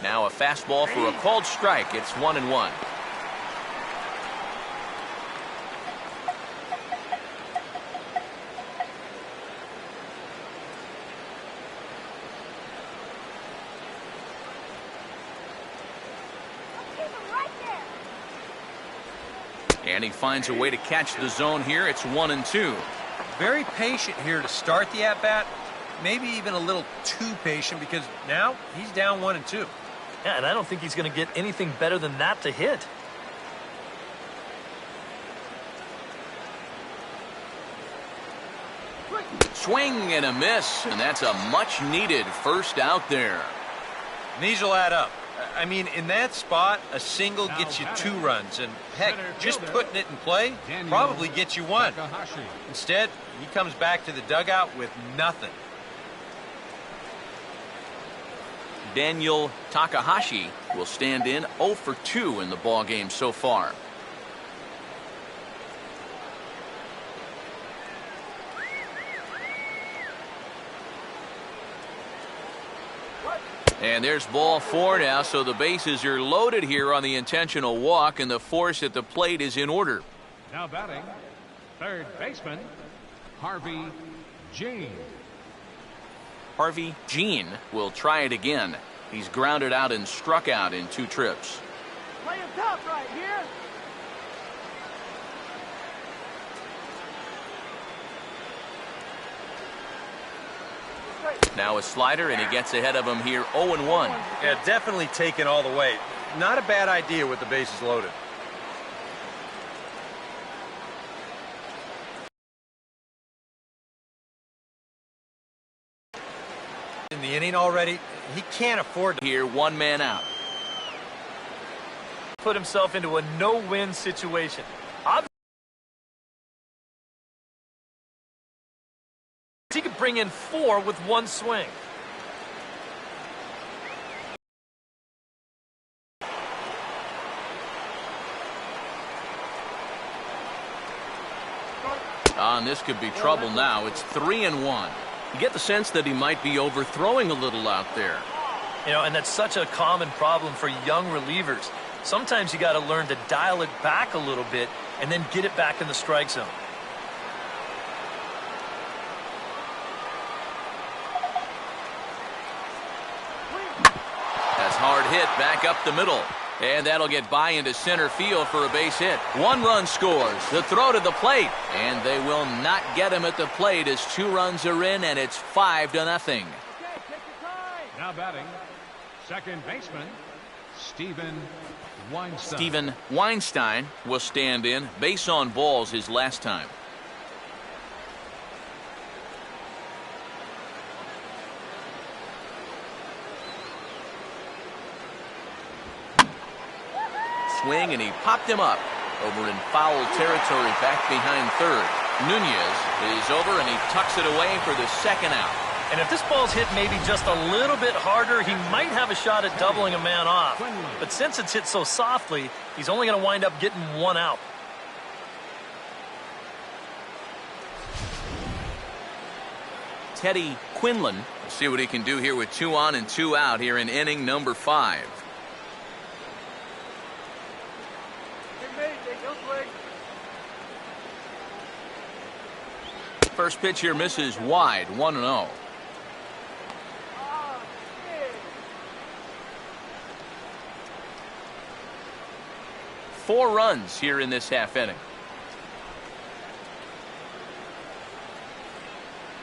Now a fastball for a called strike. It's 1-1. And he finds a way to catch the zone here. It's 1-2. Very patient here to start the at-bat. Maybe even a little too patient, because now he's down 1-2. Yeah, and I don't think he's going to get anything better than that to hit. Swing and a miss, and that's a much-needed first out there. And these will add up. I mean, in that spot, a single gets you 2 runs, and heck, just putting it in play probably gets you 1. Instead, he comes back to the dugout with nothing. Daniel Takahashi will stand in 0 for 2 in the ballgame so far. And there's ball 4 now, so the bases are loaded here on the intentional walk, and the force at the plate is in order. Now batting, third baseman, Harvey Jean. Harvey Jean will try it again. He's grounded out and struck out in 2 trips. Playing tough right here. Now a slider, and he gets ahead of him here 0-1. Yeah, definitely taken all the way. Not a bad idea with the bases loaded. In the inning already, he can't afford to. Here, 1 man out. Put himself into a no-win situation. He could bring in 4 with 1 swing. And this could be trouble now. It's 3-1. You get the sense that he might be overthrowing a little out there. You know, and that's such a common problem for young relievers. Sometimes you got to learn to dial it back a little bit and then get it back in the strike zone. That's hard hit back up the middle. And that'll get by into center field for a base hit. 1 run scores. The throw to the plate. And they will not get him at the plate as 2 runs are in, and it's 5-0. Now batting, second baseman, Steven Weinstein. Steven Weinstein will stand in. Base on balls his last time. swing, and he popped him up over in foul territory back behind third. Nunez is over, and he tucks it away for the second out. And if this ball's hit maybe just a little bit harder, he might have a shot at doubling a man off. But since it's hit so softly, he's only going to wind up getting one out. Teddy Quinlan. We'll see what he can do here with 2 on and 2 out here in inning number 5. First pitch here misses wide, 1-0. Four runs here in this half inning.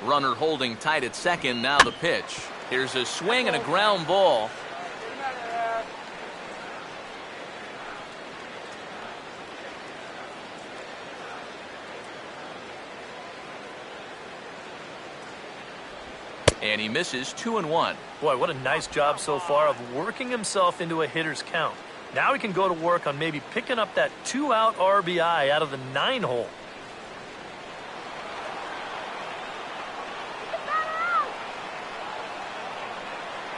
Runner holding tight at second. Now the pitch. Here's a swing and a ground ball. And he misses 2-1. Boy, what a nice job so far of working himself into a hitter's count. Now he can go to work on maybe picking up that 2-out RBI out of the 9-hole.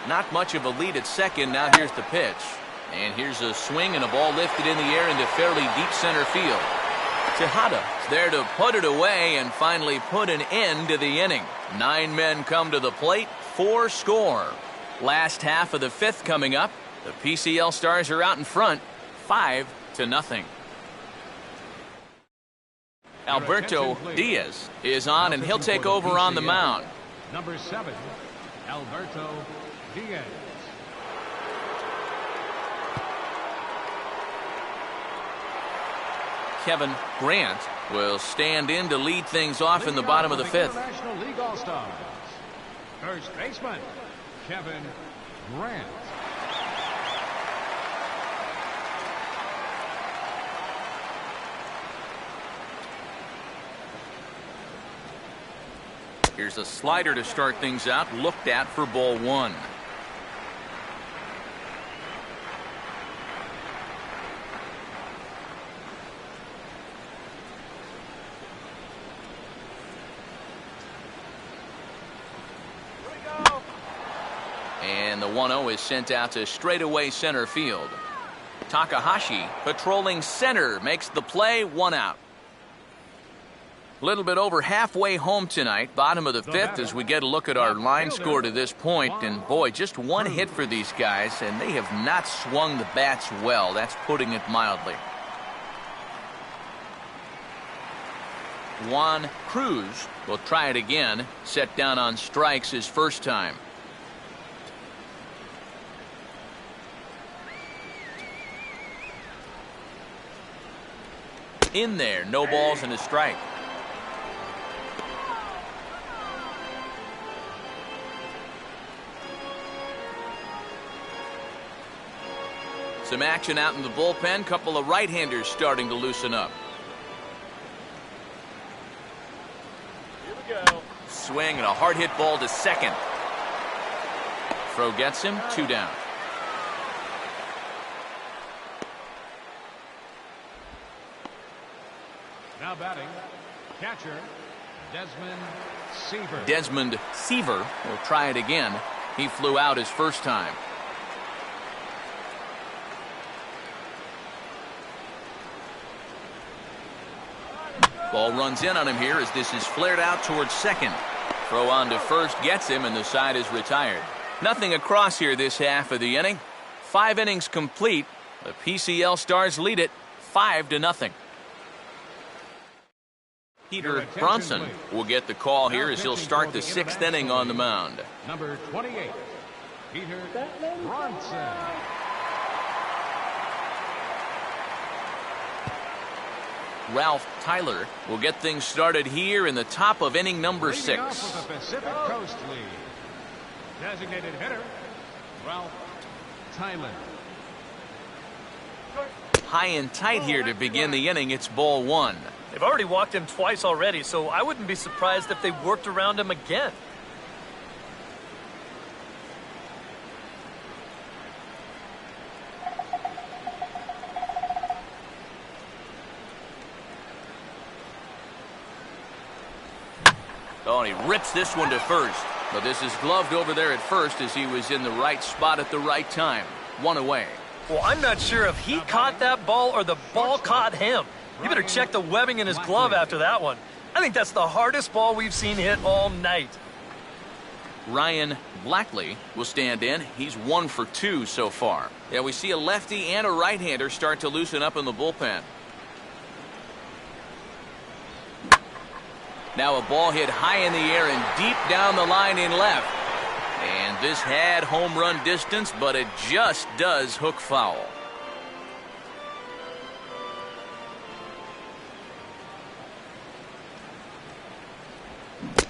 Not much of a lead at second. Now here's the pitch. And here's a swing and a ball lifted in the air into fairly deep center field. Tejada is there to put it away and finally put an end to the inning. 9 men come to the plate, 4 score. Last half of the 5th coming up. The PCL Stars are out in front, 5-0. Alberto Diaz is on, and he'll take over on the mound. Number 7, Alberto Diaz. Kevin Grant will stand in to lead things off in the bottom of the 5th. National League All-Stars. First baseman, Kevin Grant. Here's a slider to start things out, looked at for ball 1. And the 1-0 is sent out to straightaway center field. Takahashi patrolling center makes the play, 1 out. A little bit over halfway home tonight, bottom of the 5th, as we get a look at our line score to this point. And boy, just 1 hit for these guys, and they have not swung the bats well. That's putting it mildly. Juan Cruz will try it again, set down on strikes his first time. In there, no balls and a strike. Some action out in the bullpen. Couple of right-handers starting to loosen up. Here we go. Swing and a hard hit ball to second. Throw gets him, 2 down. Now batting, catcher, Desmond Seaver. Desmond Seaver will try it again. He flew out his first time. Ball runs in on him here as this is flared out towards second. Throw on to first gets him, and the side is retired. Nothing across here this half of the inning. 5 innings complete. The PCL Stars lead it 5-0. Peter Bronson will get the call here as he'll start the 6th inning on the mound. Number 28, Peter Bronson. Ralph Tyler will get things started here in the top of inning number 6. Leading off with the Pacific Coast League. Designated hitter, Ralph Tyler. High and tight here to begin the inning. It's ball 1. They've already walked him twice already, so I wouldn't be surprised if they worked around him again. Oh, and he rips this one to first. But this is gloved over there at first as he was in the right spot at the right time. One away. Well, I'm not sure if he caught that ball or the ball caught him. You better check the webbing in his glove after that one. I think that's the hardest ball we've seen hit all night. Ryan Blackley will stand in. He's 1 for 2 so far. Yeah, we see a lefty and a right-hander start to loosen up in the bullpen. Now a ball hit high in the air and deep down the line in left. And this had home run distance, but it just does hook foul.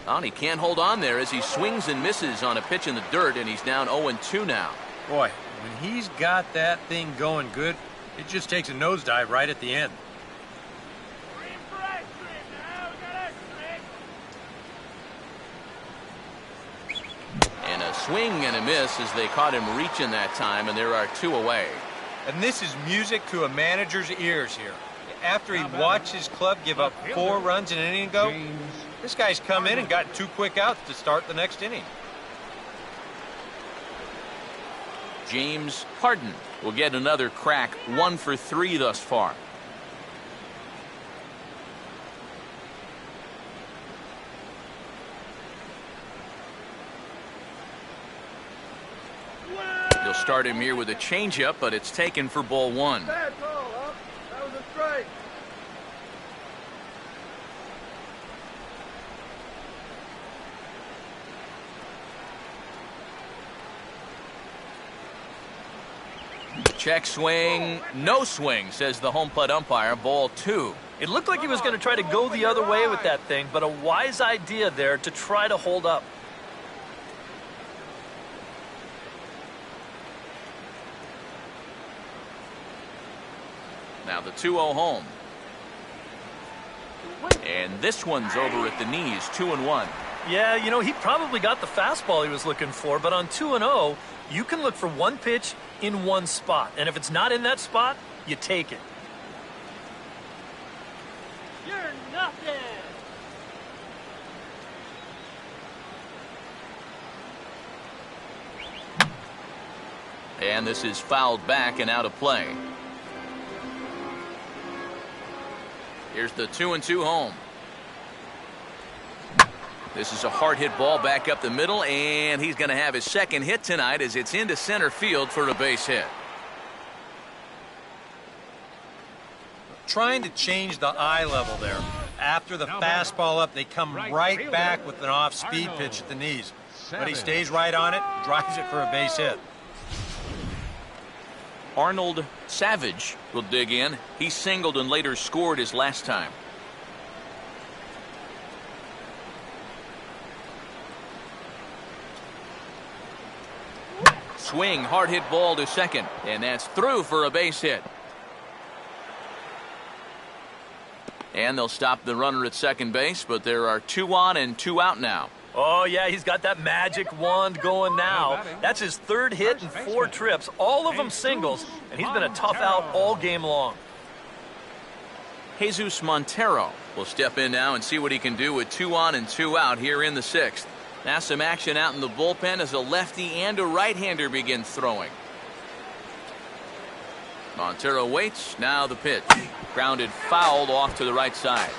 Oh, and he can't hold on there as he swings and misses on a pitch in the dirt, and he's down 0-2 now. Boy, when he's got that thing going good, it just takes a nosedive right at the end. And a swing and a miss as they caught him reaching that time, and there are 2 away. And this is music to a manager's ears here. After he watched his club give up 4 runs in an inning ago, this guy's come in and got 2 quick outs to start the next inning. James Harden will get another crack, 1 for 3 thus far. He'll start him here with a changeup, but it's taken for ball 1. Bad call, huh? That was a strike. Check swing, no swing, says the home plate umpire. Ball 2. It looked like he was going to try to go the other way with that thing, but a wise idea there to try to hold up. Now the 2-0 home. And this one's over at the knees, 2-1. Yeah, you know, he probably got the fastball he was looking for, but on 2-0, you can look for one pitch in one spot. And if it's not in that spot, you take it. You're nothing. And this is fouled back and out of play. Here's the 2-2 home. This is a hard hit ball back up the middle, and he's going to have his second hit tonight as it's into center field for a base hit. Trying to change the eye level there. After the fastball up, they come right back with an off-speed pitch at the knees. But he stays right on it, drives it for a base hit. Arnold Savage will dig in. He singled and later scored his last time. Swing, hard hit ball to second, and that's through for a base hit. And they'll stop the runner at second base, but there are 2 on and 2 out now. Oh, yeah, he's got that magic wand going now. That's his third hit in 4 trips, all of them singles, and he's been a tough out all game long. Jesus Montero will step in now and see what he can do with 2 on and 2 out here in the 6th. Now some action out in the bullpen as a lefty and a right-hander begin throwing. Montero waits. Now the pitch. Grounded fouled off to the right side.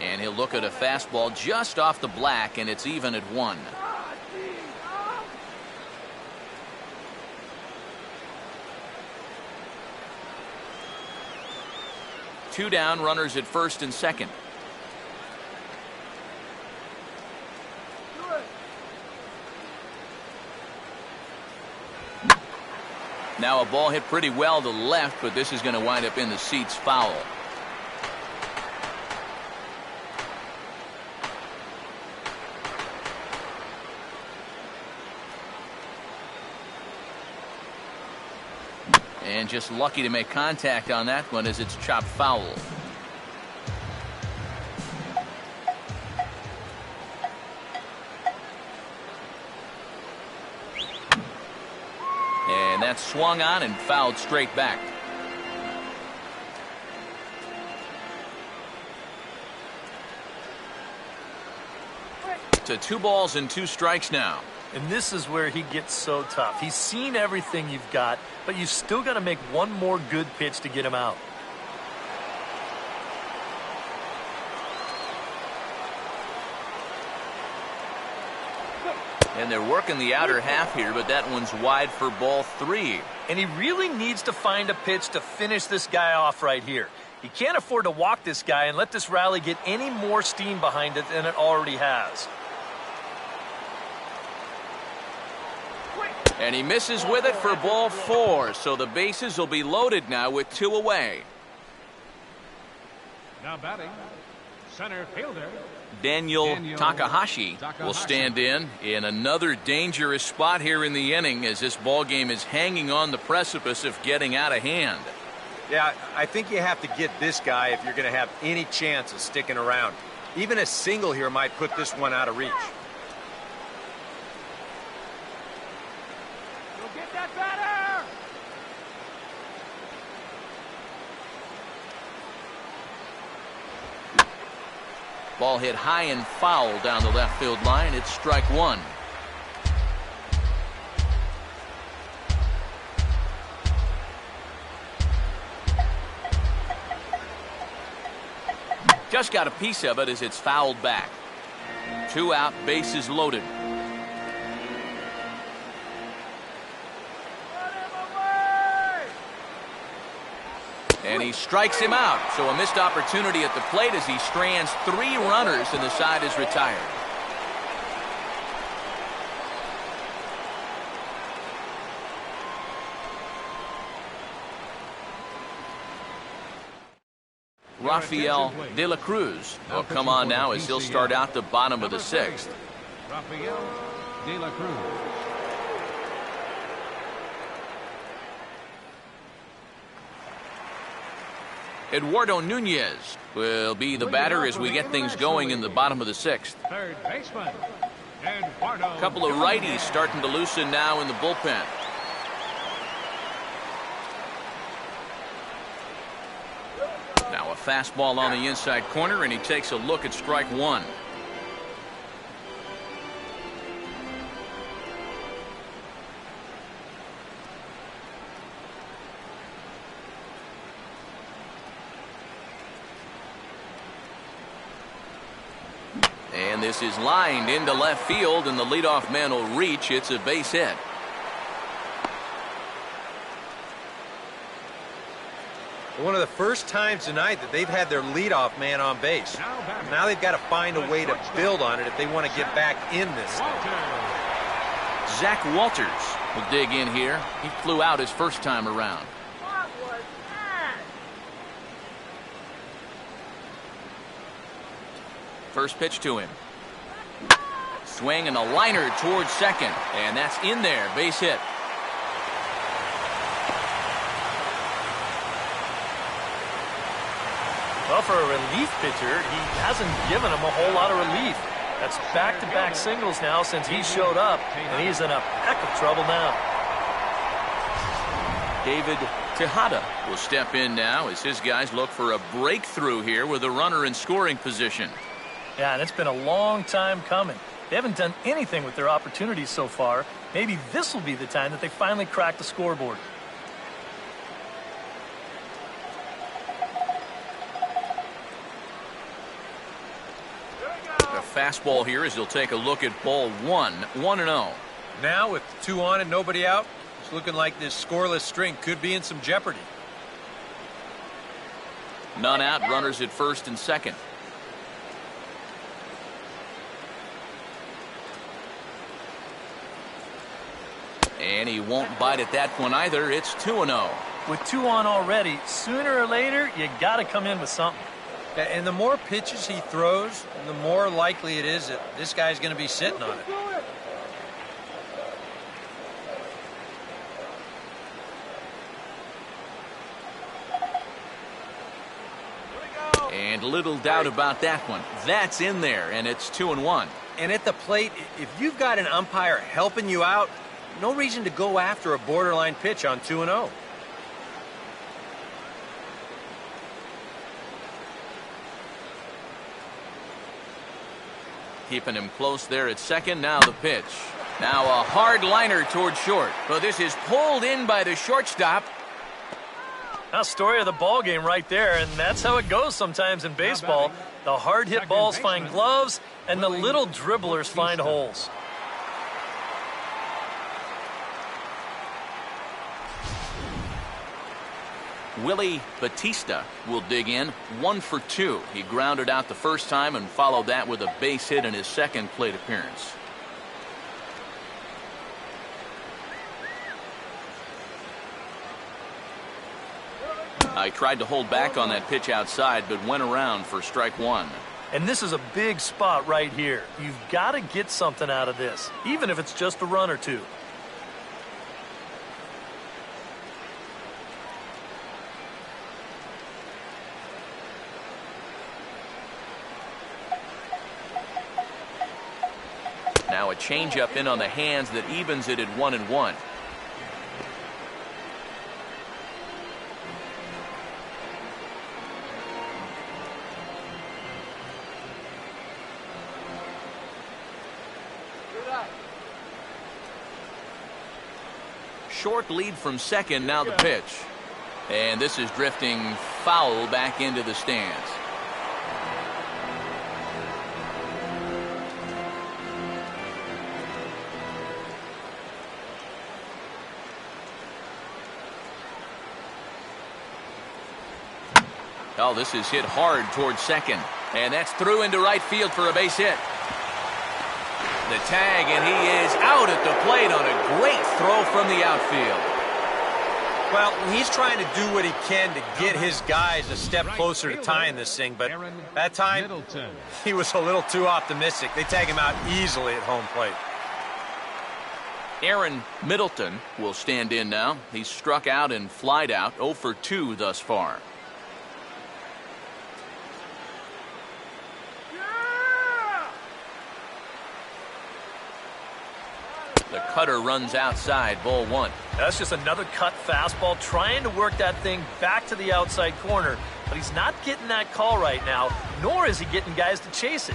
And he'll look at a fastball just off the black, and it's even at 1. Two down, runners at first and second. Now a ball hit pretty well to left, but this is going to wind up in the seats foul. And just lucky to make contact on that one as it's chopped foul. And that's swung on and fouled straight back. To 2 balls and 2 strikes now. And this is where he gets so tough. He's seen everything you've got, but you've still got to make one more good pitch to get him out. And they're working the outer half here, but that one's wide for ball 3. And he really needs to find a pitch to finish this guy off right here. He can't afford to walk this guy and let this rally get any more steam behind it than it already has. And he misses with it for ball 4, so the bases will be loaded now with 2 away. Now batting, center fielder. Daniel Takahashi will stand in another dangerous spot here in the inning as this ball game is hanging on the precipice of getting out of hand. Yeah, I think you have to get this guy if you're going to have any chance of sticking around. Even a single here might put this one out of reach. Get that batter! Ball hit high and foul down the left field line. It's strike 1. Just got a piece of it as it's fouled back. 2 out, bases loaded. And he strikes him out. So a missed opportunity at the plate as he strands 3 runners and the side is retired. Rafael De La Cruz will come on now as he'll start out the bottom of the 6th. Rafael De La Cruz. Eduardo Nunez will be the batter as we get things going in the bottom of the 6th. Third baseman, Eduardo. A couple of righties starting to loosen now in the bullpen. Now a fastball on the inside corner, and he takes a look at strike 1. And this is lined into left field, and the leadoff man will reach. It's a base hit. One of the first times tonight that they've had their leadoff man on base. Now they've got to find a way to build on it if they want to get back in this thing. Zach Walters will dig in here. He flew out his first time around. What was that? First pitch to him. Swing and a liner towards second, and that's in there. Base hit. Well, for a relief pitcher, he hasn't given him a whole lot of relief. That's back-to-back singles now since he showed up, and he's in a heck of trouble now. David Tejada will step in now as his guys look for a breakthrough here with a runner in scoring position. Yeah, and it's been a long time coming. They haven't done anything with their opportunities so far. Maybe this will be the time that they finally crack the scoreboard. A fastball here as he'll take a look at ball 1, 1-0. Now with 2 on and nobody out, it's looking like this scoreless string could be in some jeopardy. None out, runners at first and second. And he won't bite at that one either. It's 2-0. With 2 on already, sooner or later, you got to come in with something. And the more pitches he throws, the more likely it is that this guy's going to be sitting on it. And little doubt about that one. That's in there, and it's 2-1. And at the plate, if you've got an umpire helping you out, no reason to go after a borderline pitch on 2-0. Keeping him close there at second. Now the pitch. Now a hard liner towards short. But this is pulled in by the shortstop. Now, story of the ball game right there, and that's how it goes sometimes in baseball. The hard-hit balls find gloves, and the little dribblers find holes. Willie Batista will dig in, 1 for 2. He grounded out the first time and followed that with a base hit in his second plate appearance. I tried to hold back on that pitch outside, but went around for strike 1. And this is a big spot right here. You've got to get something out of this, even if it's just a run or two. Now a changeup in on the hands that evens it at 1-1. Short lead from second. Now the pitch. And this is drifting foul back into the stands. Oh, this is hit hard towards second. And that's through into right field for a base hit. The tag, and he is out at the plate on a great throw from the outfield. Well, he's trying to do what he can to get his guys a step closer to tying this thing, but that time, he was a little too optimistic. They tag him out easily at home plate. Aaron Middleton will stand in now. He's struck out and flied out, 0 for 2 thus far. The cutter runs outside, ball 1. That's just another cut fastball, trying to work that thing back to the outside corner. But he's not getting that call right now, nor is he getting guys to chase it.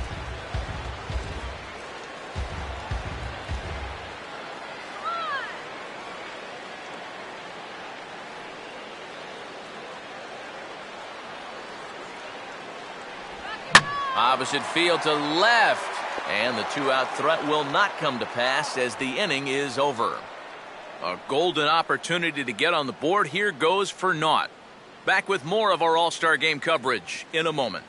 Opposite field to left. And the 2-out threat will not come to pass as the inning is over. A golden opportunity to get on the board here goes for naught. Back with more of our All-Star Game coverage in a moment.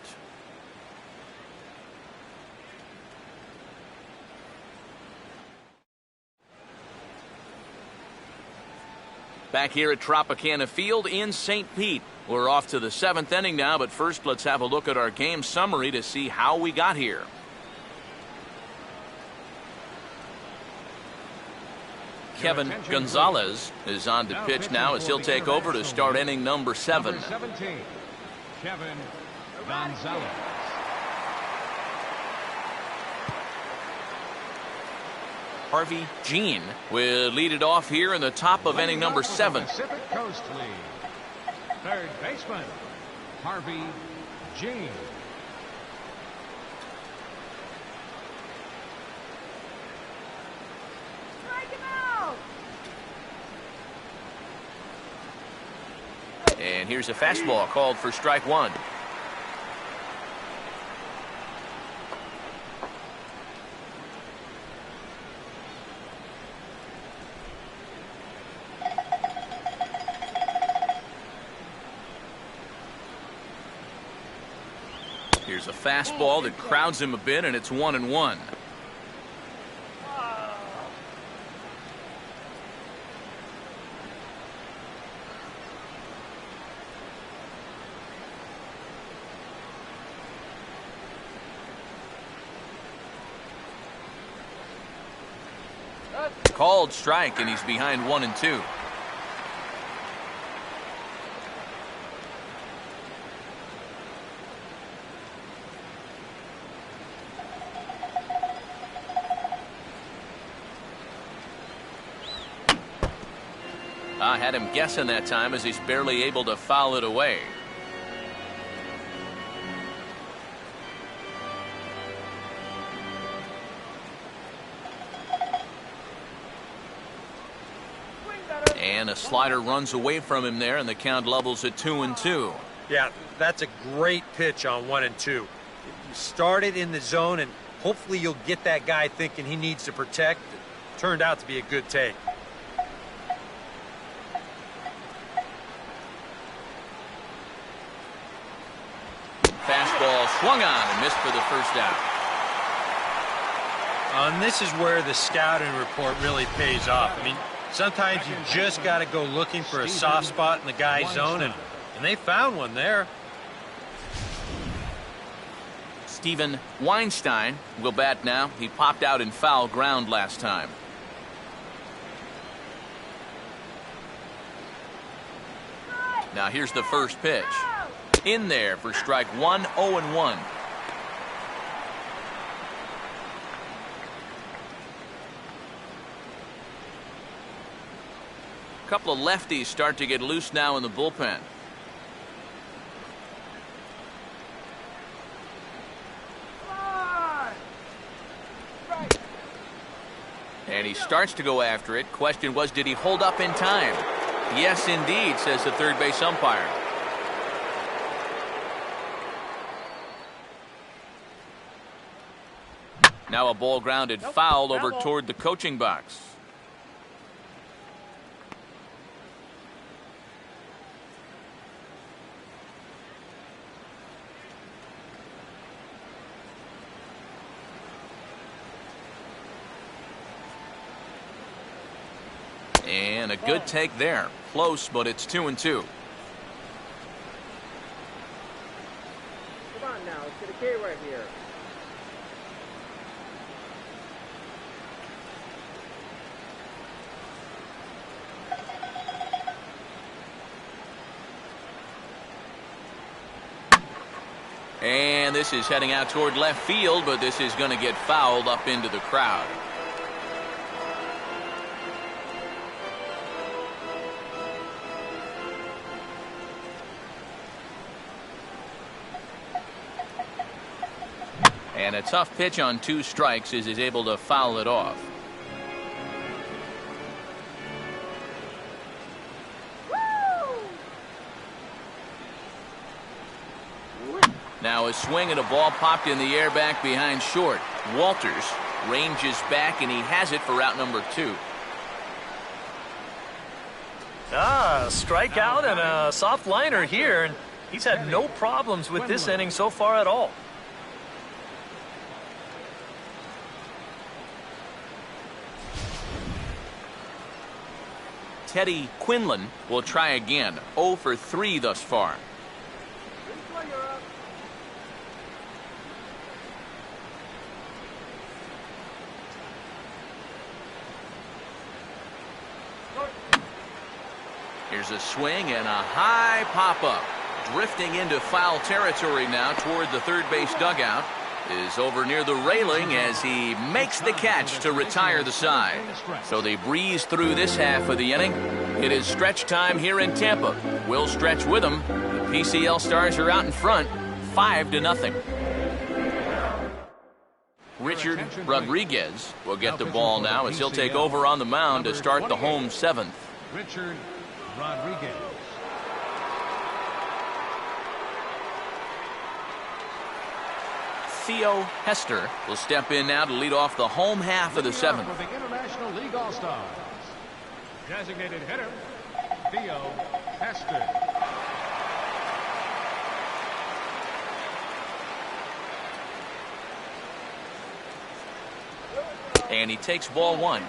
Back here at Tropicana Field in St. Pete. We're off to the 7th inning now, but first let's have a look at our game summary to see how we got here. Kevin Gonzalez is on to pitch now as he'll take over to start inning number 7. Number 17, Kevin Gonzalez. Harvey Jean will lead it off here in the top of inning number 7. Pacific Coast League. Third baseman, Harvey Jean. And here's a fastball called for strike 1. Here's a fastball that crowds him a bit, and it's 1-1. Called strike, and he's behind 1-2. I had him guessing that time as he's barely able to foul it away. And a slider runs away from him there, and the count levels at 2-2. Yeah, that's a great pitch on 1-2. You start it in the zone, and hopefully you'll get that guy thinking he needs to protect. It turned out to be a good take. Fastball swung on and missed for the first out. And this is where the scouting report really pays off. I mean, sometimes you just got to go looking for a soft spot in the guy's zone, and they found one there. Steven Weinstein will bat now. He popped out in foul ground last time. Now here's the first pitch. In there for strike one, 0-1. A couple of lefties start to get loose now in the bullpen. And he starts to go after it. Question was, did he hold up in time? Yes, indeed, says the third base umpire. Now a ball grounded foul over toward the coaching box. And a good take there. Close, but it's 2-2. Come on now, let's get a K right here. And this is heading out toward left field, but this is going to get fouled up into the crowd. And a tough pitch on 2 strikes as he's able to foul it off. Now a swing and a ball popped in the air back behind short. Walters ranges back, and he has it for out number 2. Strikeout and a soft liner here, and he's had no problems with this inning so far at all. Teddy Quinlan will try again. 0 for 3 thus far. Here's a swing and a high pop-up. Drifting into foul territory now toward the third base dugout. Is over near the railing as he makes the catch to retire the side. So they breeze through this half of the inning. It is stretch time here in Tampa. We'll stretch with them. The PCL Stars are out in front, 5-0. Richard Rodriguez will get the ball now as he'll take over on the mound to start the home 7th. Richard Rodriguez. Theo Hester will step in now to lead off the home half of the 7th. For the International League All-Stars, designated hitter Theo Hester. And he takes ball 1.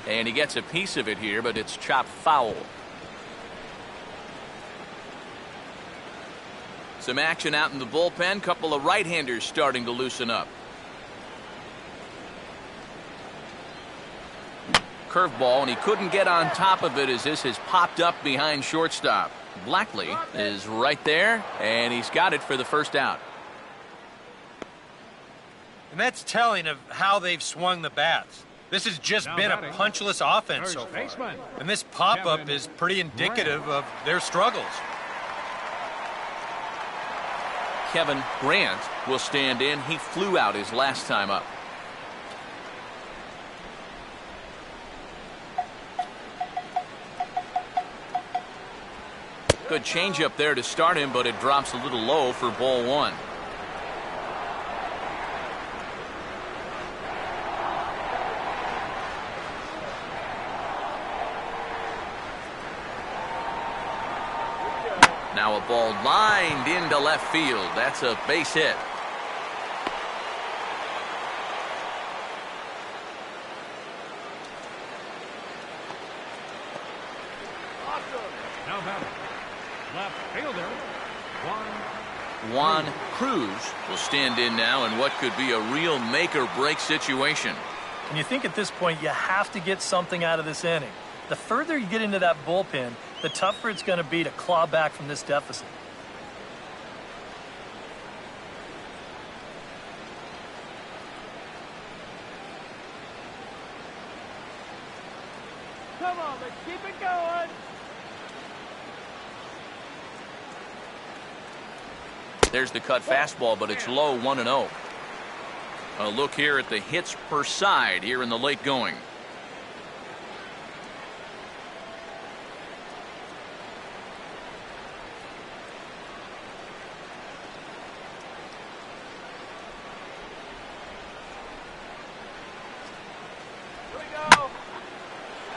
And he gets a piece of it here, but it's chopped foul. Some action out in the bullpen. Couple of right-handers starting to loosen up. curveball, and he couldn't get on top of it as this has popped up behind shortstop. Blackley is right there, and he's got it for the first out. And that's telling of how they've swung the bats. This has just been a punchless offense so far. And this pop-up is pretty indicative of their struggles. Kevin Grant will stand in. He flew out his last time up. Good changeup there to start him, but it drops a little low for ball one. Now a ball lined into left field. That's a base hit. Now batting, left fielder, Juan Cruz will stand in now in what could be a real make-or-break situation. And you think at this point you have to get something out of this inning. The further you get into that bullpen, the tougher it's going to be to claw back from this deficit. Come on, let's keep it going. There's the cut fastball, but it's low, 1-0. A look here at the hits per side here in the late going.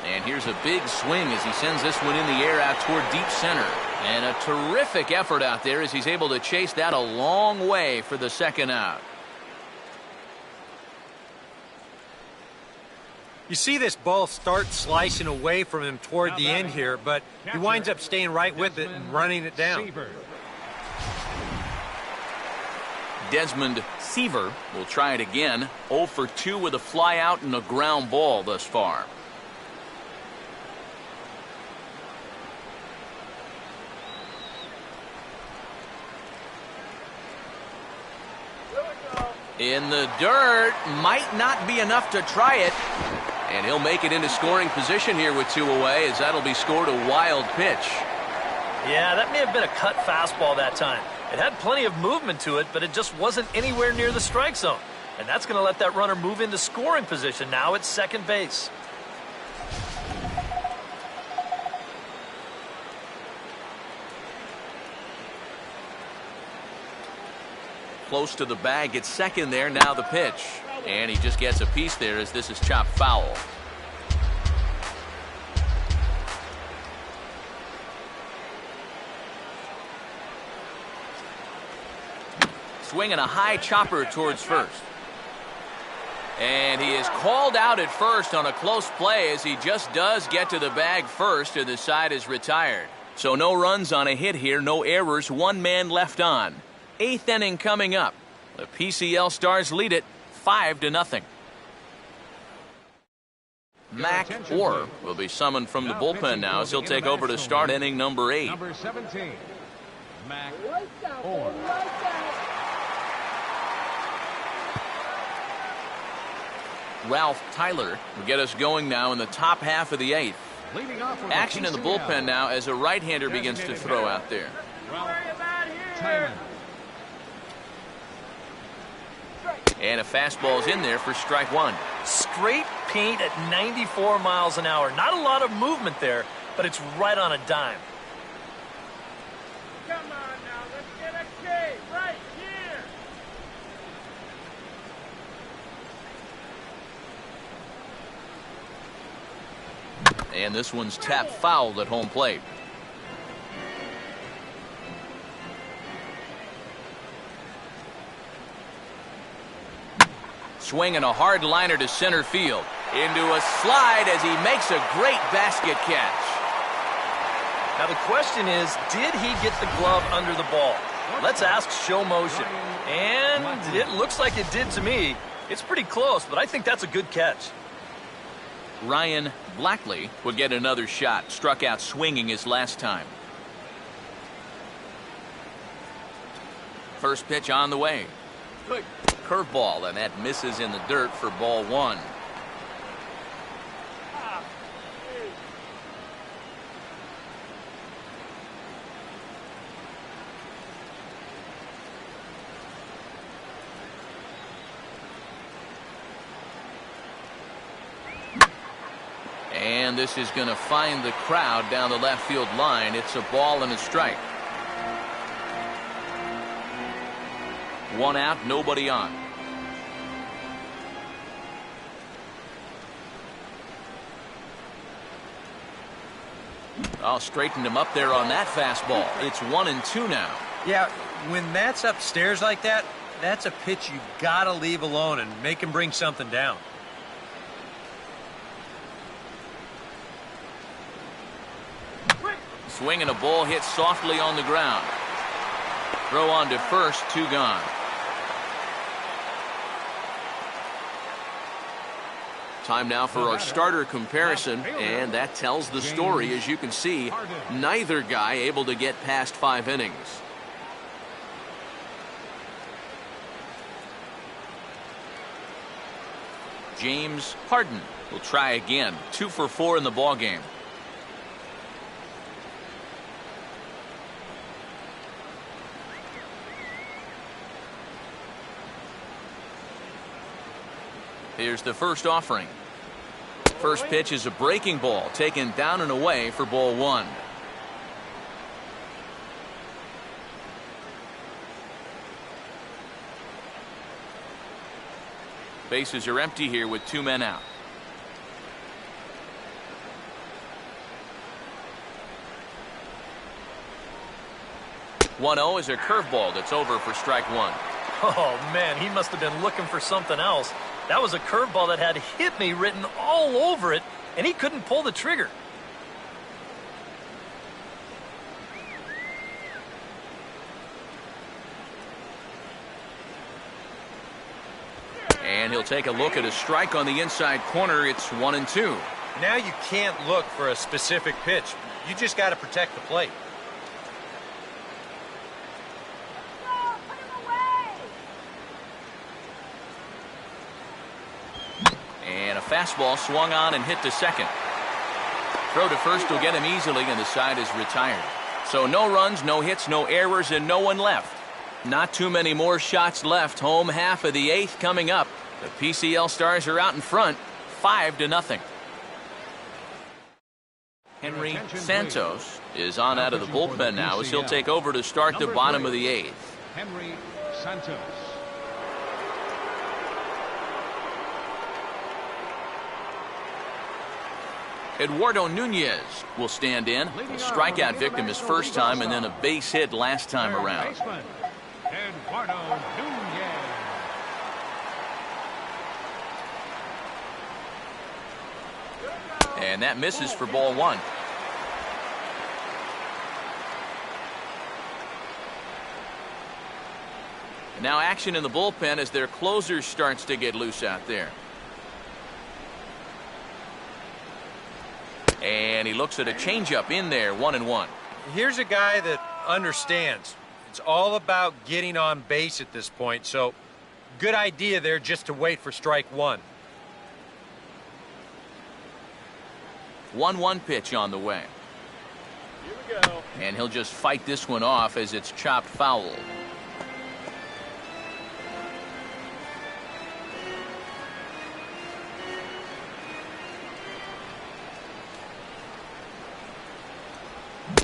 And here's a big swing as he sends this one in the air out toward deep center. And a terrific effort out there as he's able to chase that a long way for the second out. You see this ball start slicing away from him toward the end here, but he winds up staying right with it and running it down. Desmond Seaver will try it again. 0 for 2 with a fly out and a ground ball thus far. In the dirt, might not be enough to try it. And he'll make it into scoring position here with 2 away, as that'll be scored a wild pitch. Yeah, that may have been a cut fastball that time. It had plenty of movement to it, but it just wasn't anywhere near the strike zone. And that's going to let that runner move into scoring position now at second base. Close to the bag at second there. Now the pitch. And he just gets a piece there as this is chopped foul. Swinging a high chopper towards first. And he is called out at first on a close play as he just does get to the bag first, and the side is retired. So no runs on a hit here, no errors, 1 man left on. 8th inning coming up. The PCL Stars lead it 5-0. Mac Orr will be summoned from the bullpen now as he'll take over to start inning number 8. Number 17, Mac Orr. Ralph Tyler will get us going now in the top half of the 8th. Leading off with Action in the bullpen now as a right-hander begins to throw out there. Tyler. And a fastball's in there for strike 1. Straight paint at 94 miles an hour. Not a lot of movement there, but it's right on a dime. Come on now, let's get a K right here. And this one's tapped foul at home plate. Swinging a hard liner to center field. Into a slide as he makes a great basket catch. Now the question is, did he get the glove under the ball? Let's ask show motion. And it looks like it did to me. It's pretty close, but I think that's a good catch. Ryan Blackley would get another shot. Struck out swinging his last time. First pitch on the way. Curveball, and that misses in the dirt for ball one. And this is going to find the crowd down the left field line. It's a ball and a strike. One out, nobody on. Oh, straightened him up there on that fastball. It's 1-2 now. Yeah, when that's upstairs like that, that's a pitch you got to leave alone and make him bring something down. Swinging a ball hit softly on the ground. Throw on to first, 2 gone. Time now for our starter comparison, and that tells the story. As you can see, neither guy able to get past 5 innings. James Harden will try again. 2 for 4 in the ballgame. Here's the first offering. First pitch is a breaking ball taken down and away for ball 1. Bases are empty here with 2 men out. One-0 is a curveball that's over for strike 1. Oh, man, he must have been looking for something else. That was a curveball that had "hit me" written all over it, and he couldn't pull the trigger. And he'll take a look at a strike on the inside corner. It's 1-2. Now you can't look for a specific pitch. You just got to protect the plate. And a fastball swung on and hit to second. Throw to first will get him easily, and the side is retired. So no runs, no hits, no errors, and no one left. Not too many more shots left. Home half of the 8th coming up. The PCL Stars are out in front, 5-0. Henry Santos is on out of the bullpen now as he'll take over to start the bottom of the 8th. Henry Santos. Eduardo Nunez will stand in. A strikeout victim his first time and then a base hit last time around. Eduardo Nunez. And that misses for ball 1. Now action in the bullpen as their closer starts to get loose out there. And he looks at a changeup in there, 1-1. Here's a guy that understands. It's all about getting on base at this point, so good idea there just to wait for strike 1. 1-1 pitch on the way. Here we go. And he'll just fight this one off as it's chopped foul.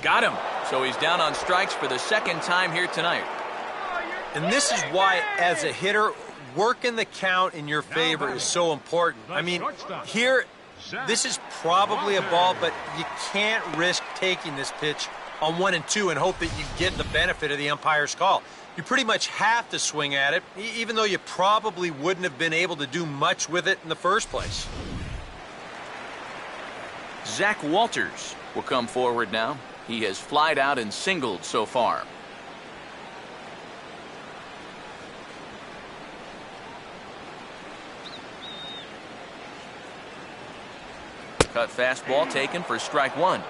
Got him. So he's down on strikes for the second time here tonight. And this is why, as a hitter, working the count in your favor is so important. I mean, here, this is probably a ball, but you can't risk taking this pitch on 1-2 and hope that you get the benefit of the umpire's call. You pretty much have to swing at it, even though you probably wouldn't have been able to do much with it in the first place. Zach Walters will come forward now. He has flied out and singled so far. Cut fastball taken for strike one.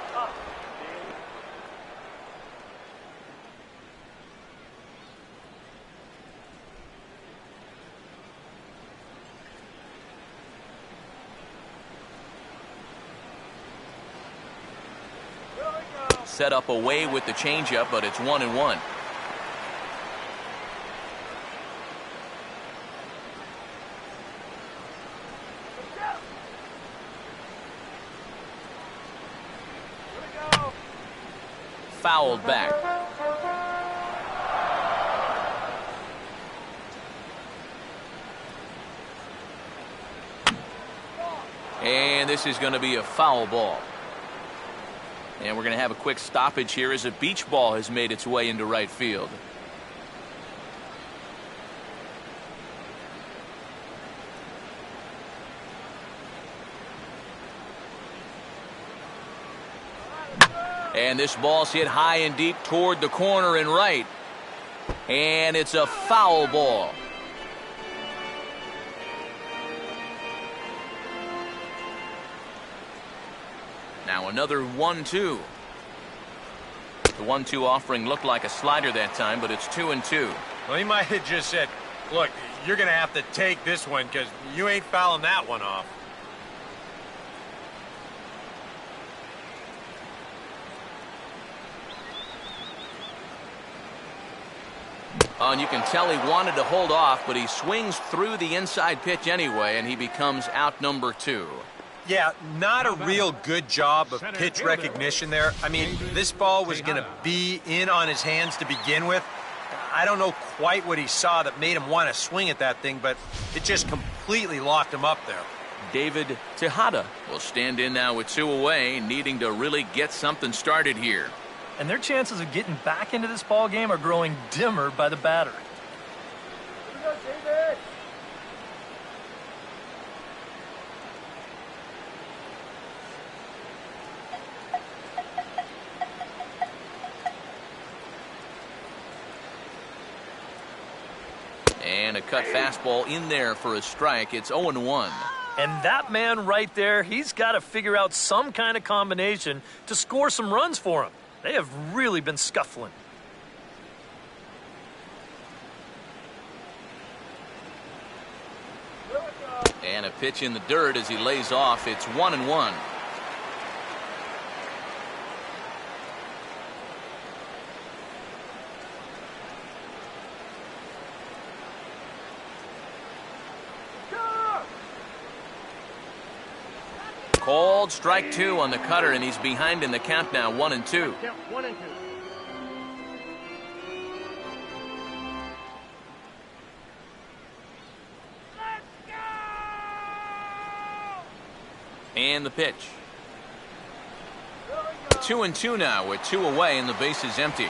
Set up away with the changeup, but it's 1-1. Fouled back. And this is going to be a foul ball. And we're going to have a quick stoppage here as a beach ball has made its way into right field. And this ball's hit high and deep toward the corner and right. And it's a foul ball. Now another 1-2. The 1-2 offering looked like a slider that time, but it's 2-2. Well, he might have just said, look, you're going to have to take this one because you ain't fouling that one off. Oh, and you can tell he wanted to hold off, but he swings through the inside pitch anyway, and he becomes out number 2. Yeah, not a real good job of pitch recognition there. I mean, this ball was going to be in on his hands to begin with. I don't know quite what he saw that made him want to swing at that thing, but it just completely locked him up there. David Tejada will stand in now with 2 away, needing to really get something started here. And their chances of getting back into this ball game are growing dimmer by the batter. Here we go, David. And a cut fastball in there for a strike. It's 0-1. And that man right there, he's got to figure out some kind of combination to score some runs for him. They have really been scuffling. And a pitch in the dirt as he lays off. It's 1-1. Called strike 2 on the cutter, and he's behind in the count now, 1-2. Count 1-2. Let's go! And the pitch. 2-2 now with 2 away and the base is empty.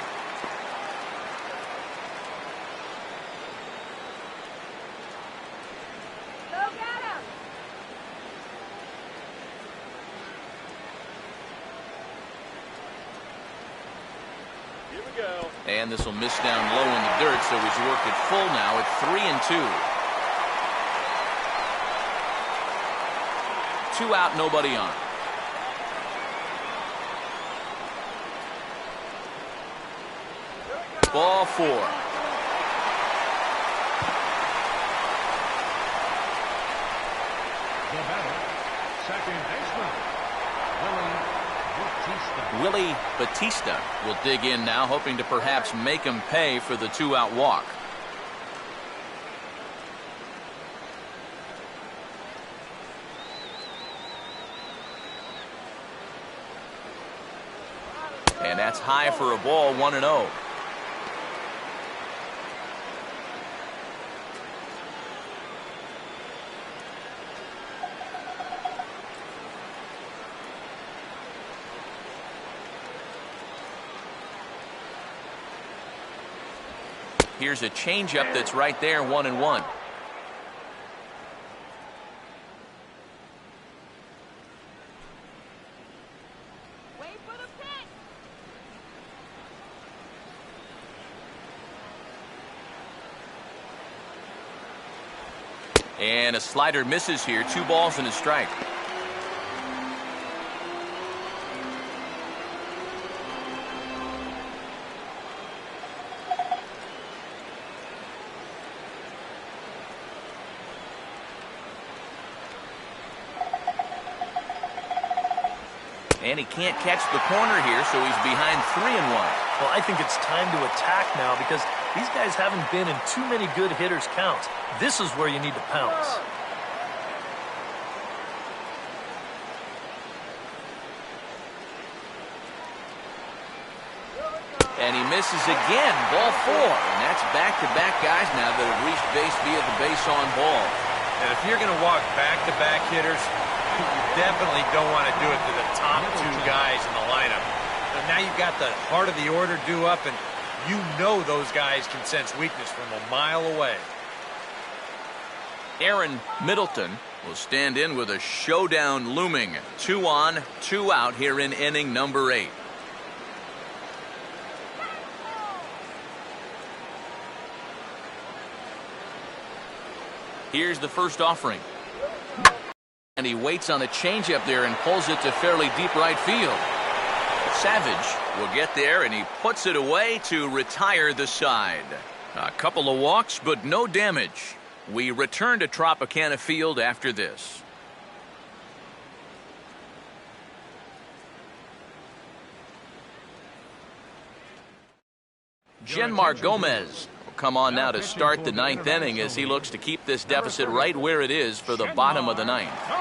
And this will miss down low in the dirt, so he's worked it full now at 3-2. 2 out, nobody on. Ball 4. The batter, second baseman, Willie Batista will dig in now, hoping to perhaps make him pay for the 2-out walk. And that's high for a ball, 1-0. Here's a changeup that's right there, 1-1. Wait for the pitch. And a slider misses here. 2 balls and a strike. And he can't catch the corner here, so he's behind 3-1. Well, I think it's time to attack now because these guys haven't been in too many good hitters' counts. This is where you need to pounce. And he misses again, ball 4. And that's back-to-back guys now that have reached base via the base on ball. And if you're going to walk back-to-back hitters, you definitely don't want to do it to the top 2 guys in the lineup. But now you've got the heart of the order due up, and you know those guys can sense weakness from a mile away. Aaron Middleton will stand in with a showdown looming. 2 on, 2 out here in inning number 8. Here's the first offering. And he waits on the changeup there and pulls it to fairly deep right field. Savage will get there, and he puts it away to retire the side. A couple of walks, but no damage. We return to Tropicana Field after this. Genmar Gomez will come on now to start the 9th inning as he looks to keep this deficit right where it is for the bottom of the 9th.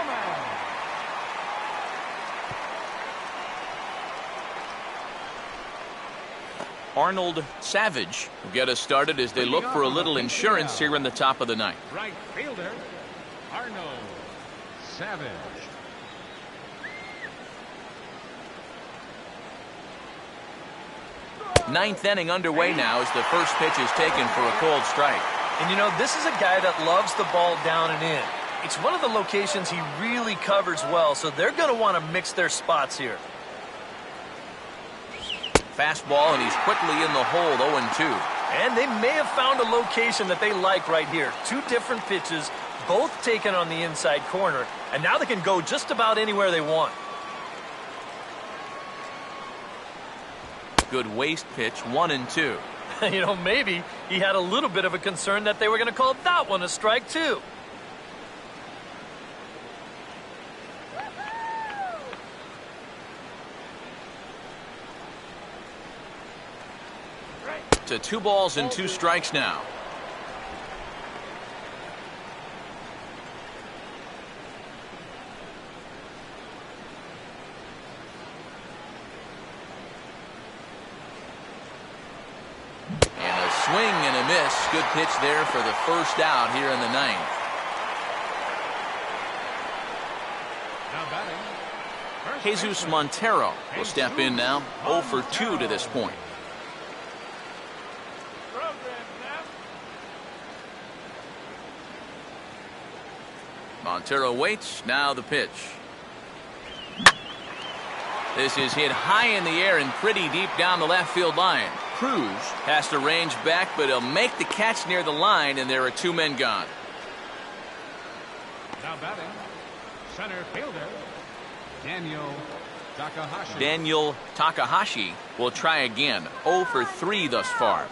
Arnold Savage will get us started as they look for a little insurance here in the top of the 9th. Right fielder, Arnold Savage. Ninth inning underway now as the first pitch is taken for a cold strike. And you know, this is a guy that loves the ball down and in. It's one of the locations he really covers well, so they're going to want to mix their spots here. Fastball, and he's quickly in the hole, 0-2. And they may have found a location that they like right here. 2 different pitches, both taken on the inside corner, and now they can go just about anywhere they want. Good waist pitch, 1-2. You know, maybe he had a little bit of a concern that they were going to call that one a strike too. To 2 balls and 2 strikes now. And a swing and a miss. Good pitch there for the first out here in the 9th. Now batting, first Jesus baseman, Montero will step in now, 0 for 2 to this point. Montero waits, now the pitch. This is hit high in the air and pretty deep down the left field line. Cruz has to range back, but he'll make the catch near the line, and there are 2 men gone. Now batting, center fielder, Daniel Takahashi. Daniel Takahashi will try again, 0 for 3 thus far.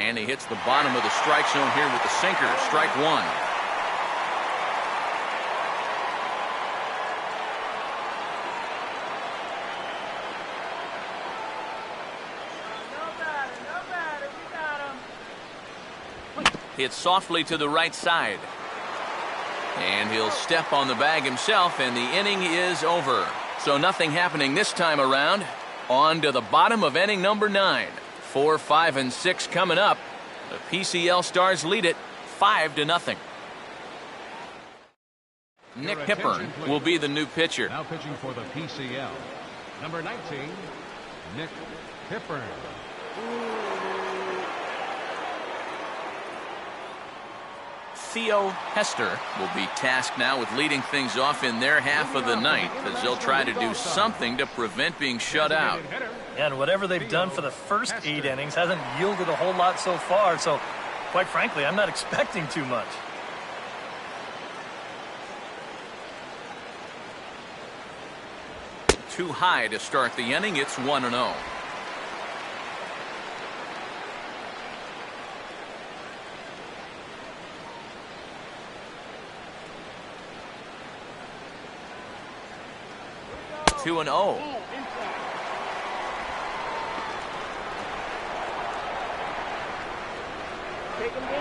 And he hits the bottom of the strike zone here with the sinker. Strike 1. Hit softly to the right side. And he'll step on the bag himself, and the inning is over. So nothing happening this time around. On to the bottom of inning number 9. 4, 5, and 6 coming up. The PCL Stars lead it 5-0. Nick Hippern will be the new pitcher. Now pitching for the PCL, number 19, Nick Hippern. Theo Hester will be tasked now with leading things off in their half of the 9th as they'll try to do something to prevent being shut out. And whatever they've done for the first 8 innings hasn't yielded a whole lot so far, so quite frankly, I'm not expecting too much. Too high to start the inning. It's 1-0. 2-0. Take him deep.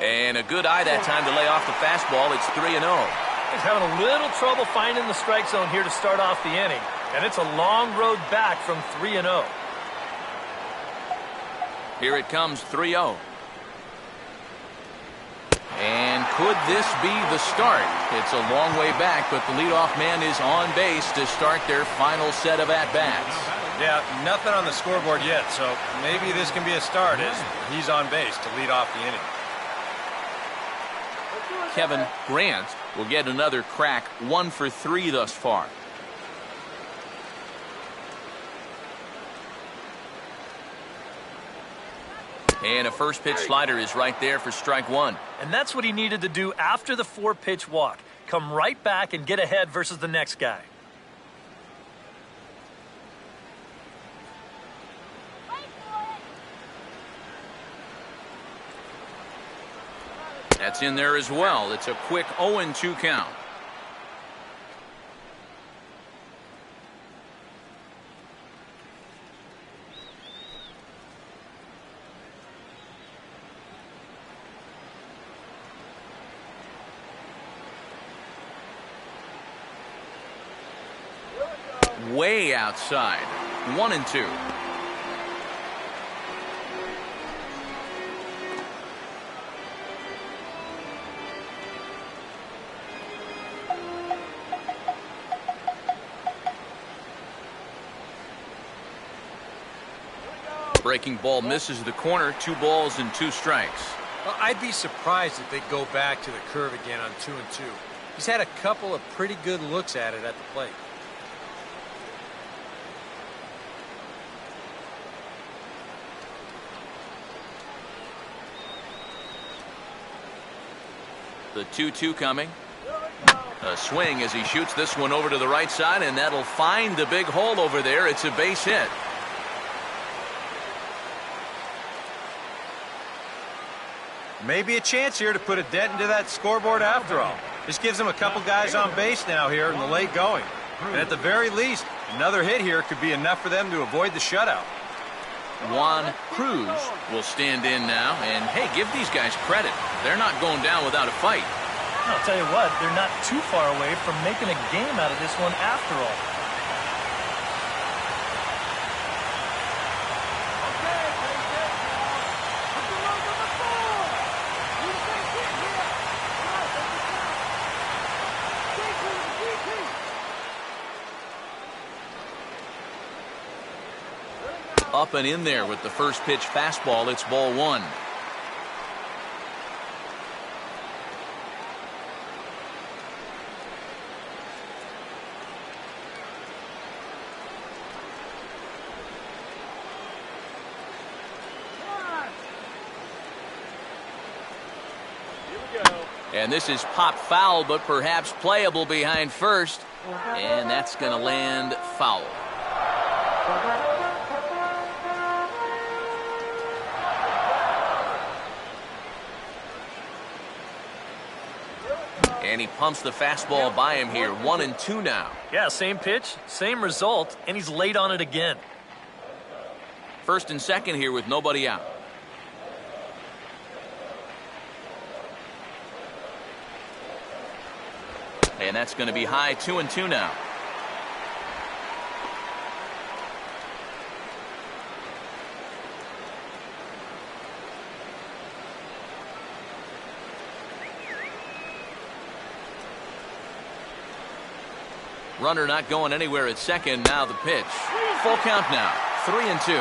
And a good eye that time to lay off the fastball. It's 3-0. He's having a little trouble finding the strike zone here to start off the inning. And it's a long road back from 3-0. Here it comes, 3-0. And could this be the start? It's a long way back, but the leadoff man is on base to start their final set of at-bats. Yeah, nothing on the scoreboard yet, so maybe this can be a start as he's on base to lead off the inning. Kevin Grant will get another crack, 1 for 3 thus far. And a first pitch slider is right there for strike 1. And that's what he needed to do after the 4-pitch walk. Come right back and get ahead versus the next guy. That's in there as well. It's a quick 0-2 count. Way outside. 1-2. Breaking ball misses the corner. 2 balls and 2 strikes. Well, I'd be surprised if they go back to the curve again on 2-2. He's had a couple of pretty good looks at it at the plate. The 2-2 coming. A swing as he shoots this one over to the right side, and that'll find the big hole over there. It's a base hit. Maybe a chance here to put a dent into that scoreboard after all. This gives him a couple guys on base now here in the late going. And at the very least, another hit here could be enough for them to avoid the shutout. Juan Cruz will stand in now. And, hey, give these guys credit. They're not going down without a fight. I'll tell you what, they're not too far away from making a game out of this one after all. Up and in there with the first pitch fastball. It's ball 1. And this is pop foul, but perhaps playable behind first. And that's going to land foul. And he pumps the fastball by him here. 1-2 now. Yeah, same pitch, same result, and he's late on it again. First and second here with nobody out. And that's going to be high. 2-2 now. Runner not going anywhere at second. Now the pitch. Full count now. 3-2.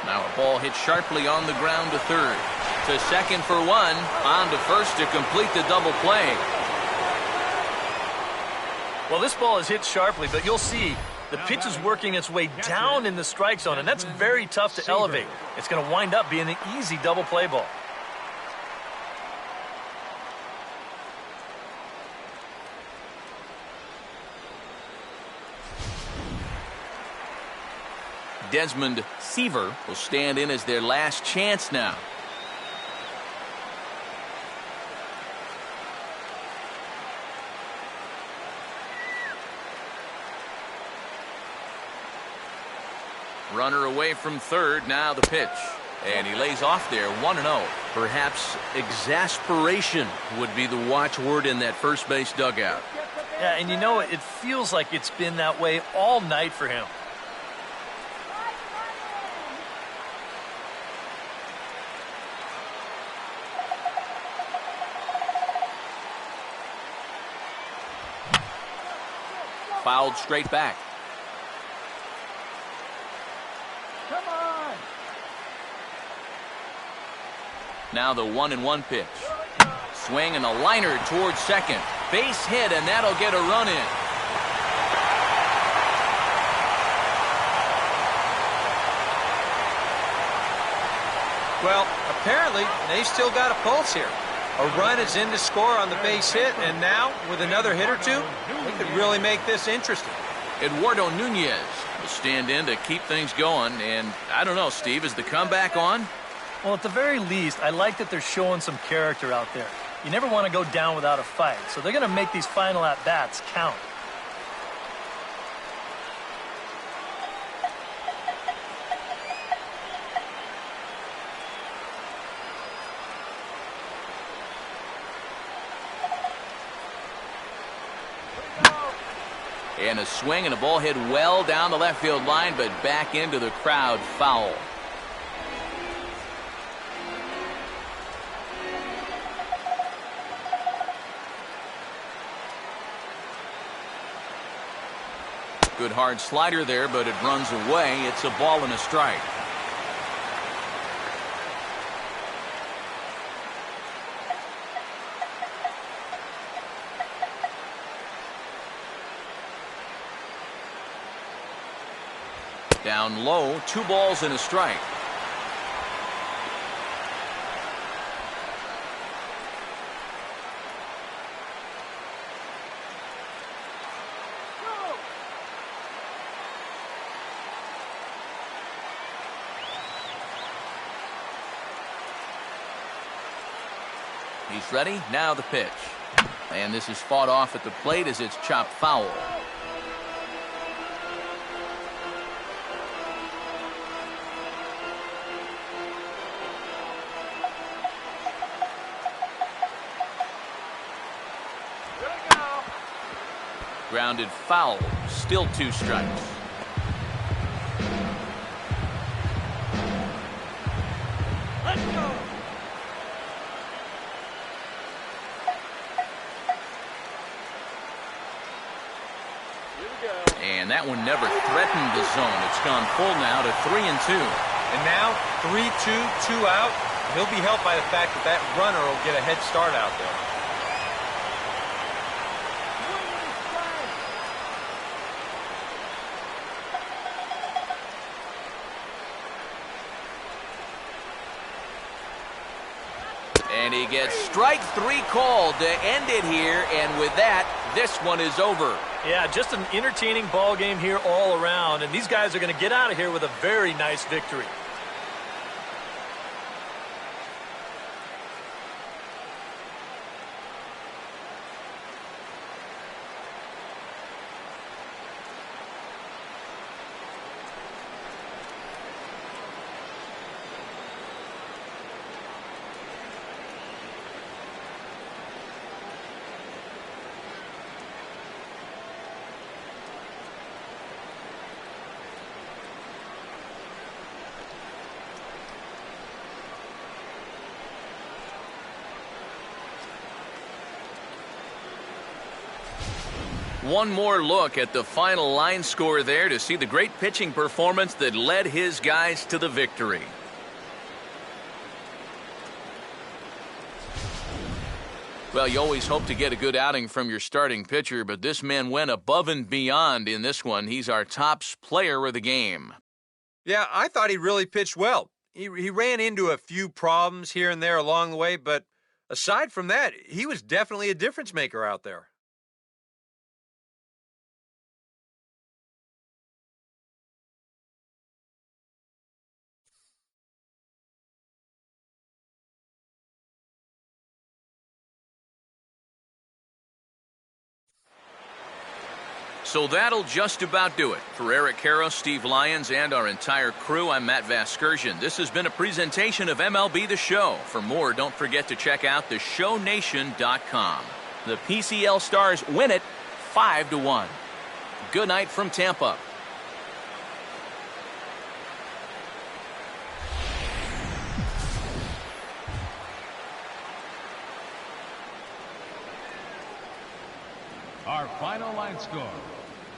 Now a ball hit sharply on the ground to third. To second for 1, on to first to complete the double play. Well, this ball is hit sharply, but you'll see the pitch is working its way down in the strike zone, and that's very tough to elevate. It's going to wind up being an easy double play ball. Desmond Seaver will stand in as their last chance now. Runner away from third, now the pitch. And he lays off there, 1-0. Perhaps exasperation would be the watchword in that first base dugout. Yeah, and you know, it feels like it's been that way all night for him. Fouled straight back. Come on. Now the 1-1 pitch. Swing and a liner towards second. Base hit, and that'll get a run in. Well, apparently, they still got a pulse here. A run is in to score on the base hit, and now, with another hit or two, they could really make this interesting. Eduardo Nunez will stand in to keep things going, and I don't know, Steve, is the comeback on? Well, at the very least, I like that they're showing some character out there. You never want to go down without a fight, so they're going to make these final at-bats count. And a swing and a ball hit well down the left field line, but back into the crowd, foul. Good hard slider there, but it runs away. It's a ball and a strike. Down low, 2 balls and a strike. He's ready. Now the pitch. And this is fought off at the plate as it's chopped foul. Grounded foul. Still 2 strikes. Let's go. And that one never threatened the zone. It's gone full now to 3-2. And now, 3-2, 2 out. He'll be helped by the fact that that runner will get a head start out there. And he gets strike 3 called to end it here. And with that, this one is over. Yeah, just an entertaining ball game here all around, and these guys are going to get out of here with a very nice victory. One more look at the final line score there to see the great pitching performance that led his guys to the victory. Well, you always hope to get a good outing from your starting pitcher, but this man went above and beyond in this one. He's our top player of the game. Yeah, I thought he really pitched well. He ran into a few problems here and there along the way, but aside from that, he was definitely a difference maker out there. So that'll just about do it. For Eric Karros, Steve Lyons, and our entire crew, I'm Matt Vasgersian. This has been a presentation of MLB The Show. For more, don't forget to check out theshownation.com. The PCL Stars win it 5-1. Good night from Tampa. Our final line score.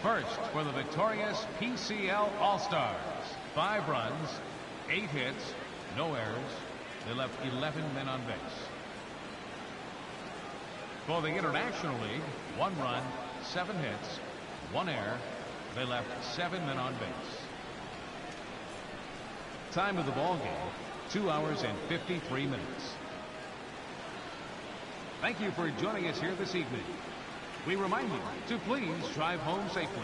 First, for the victorious PCL All-Stars. 5 runs, 8 hits, no errors. They left 11 men on base. For the International League, 1 run, 7 hits, 1 error. They left 7 men on base. Time of the ball game, 2 hours and 53 minutes. Thank you for joining us here this evening. We remind you to please drive home safely.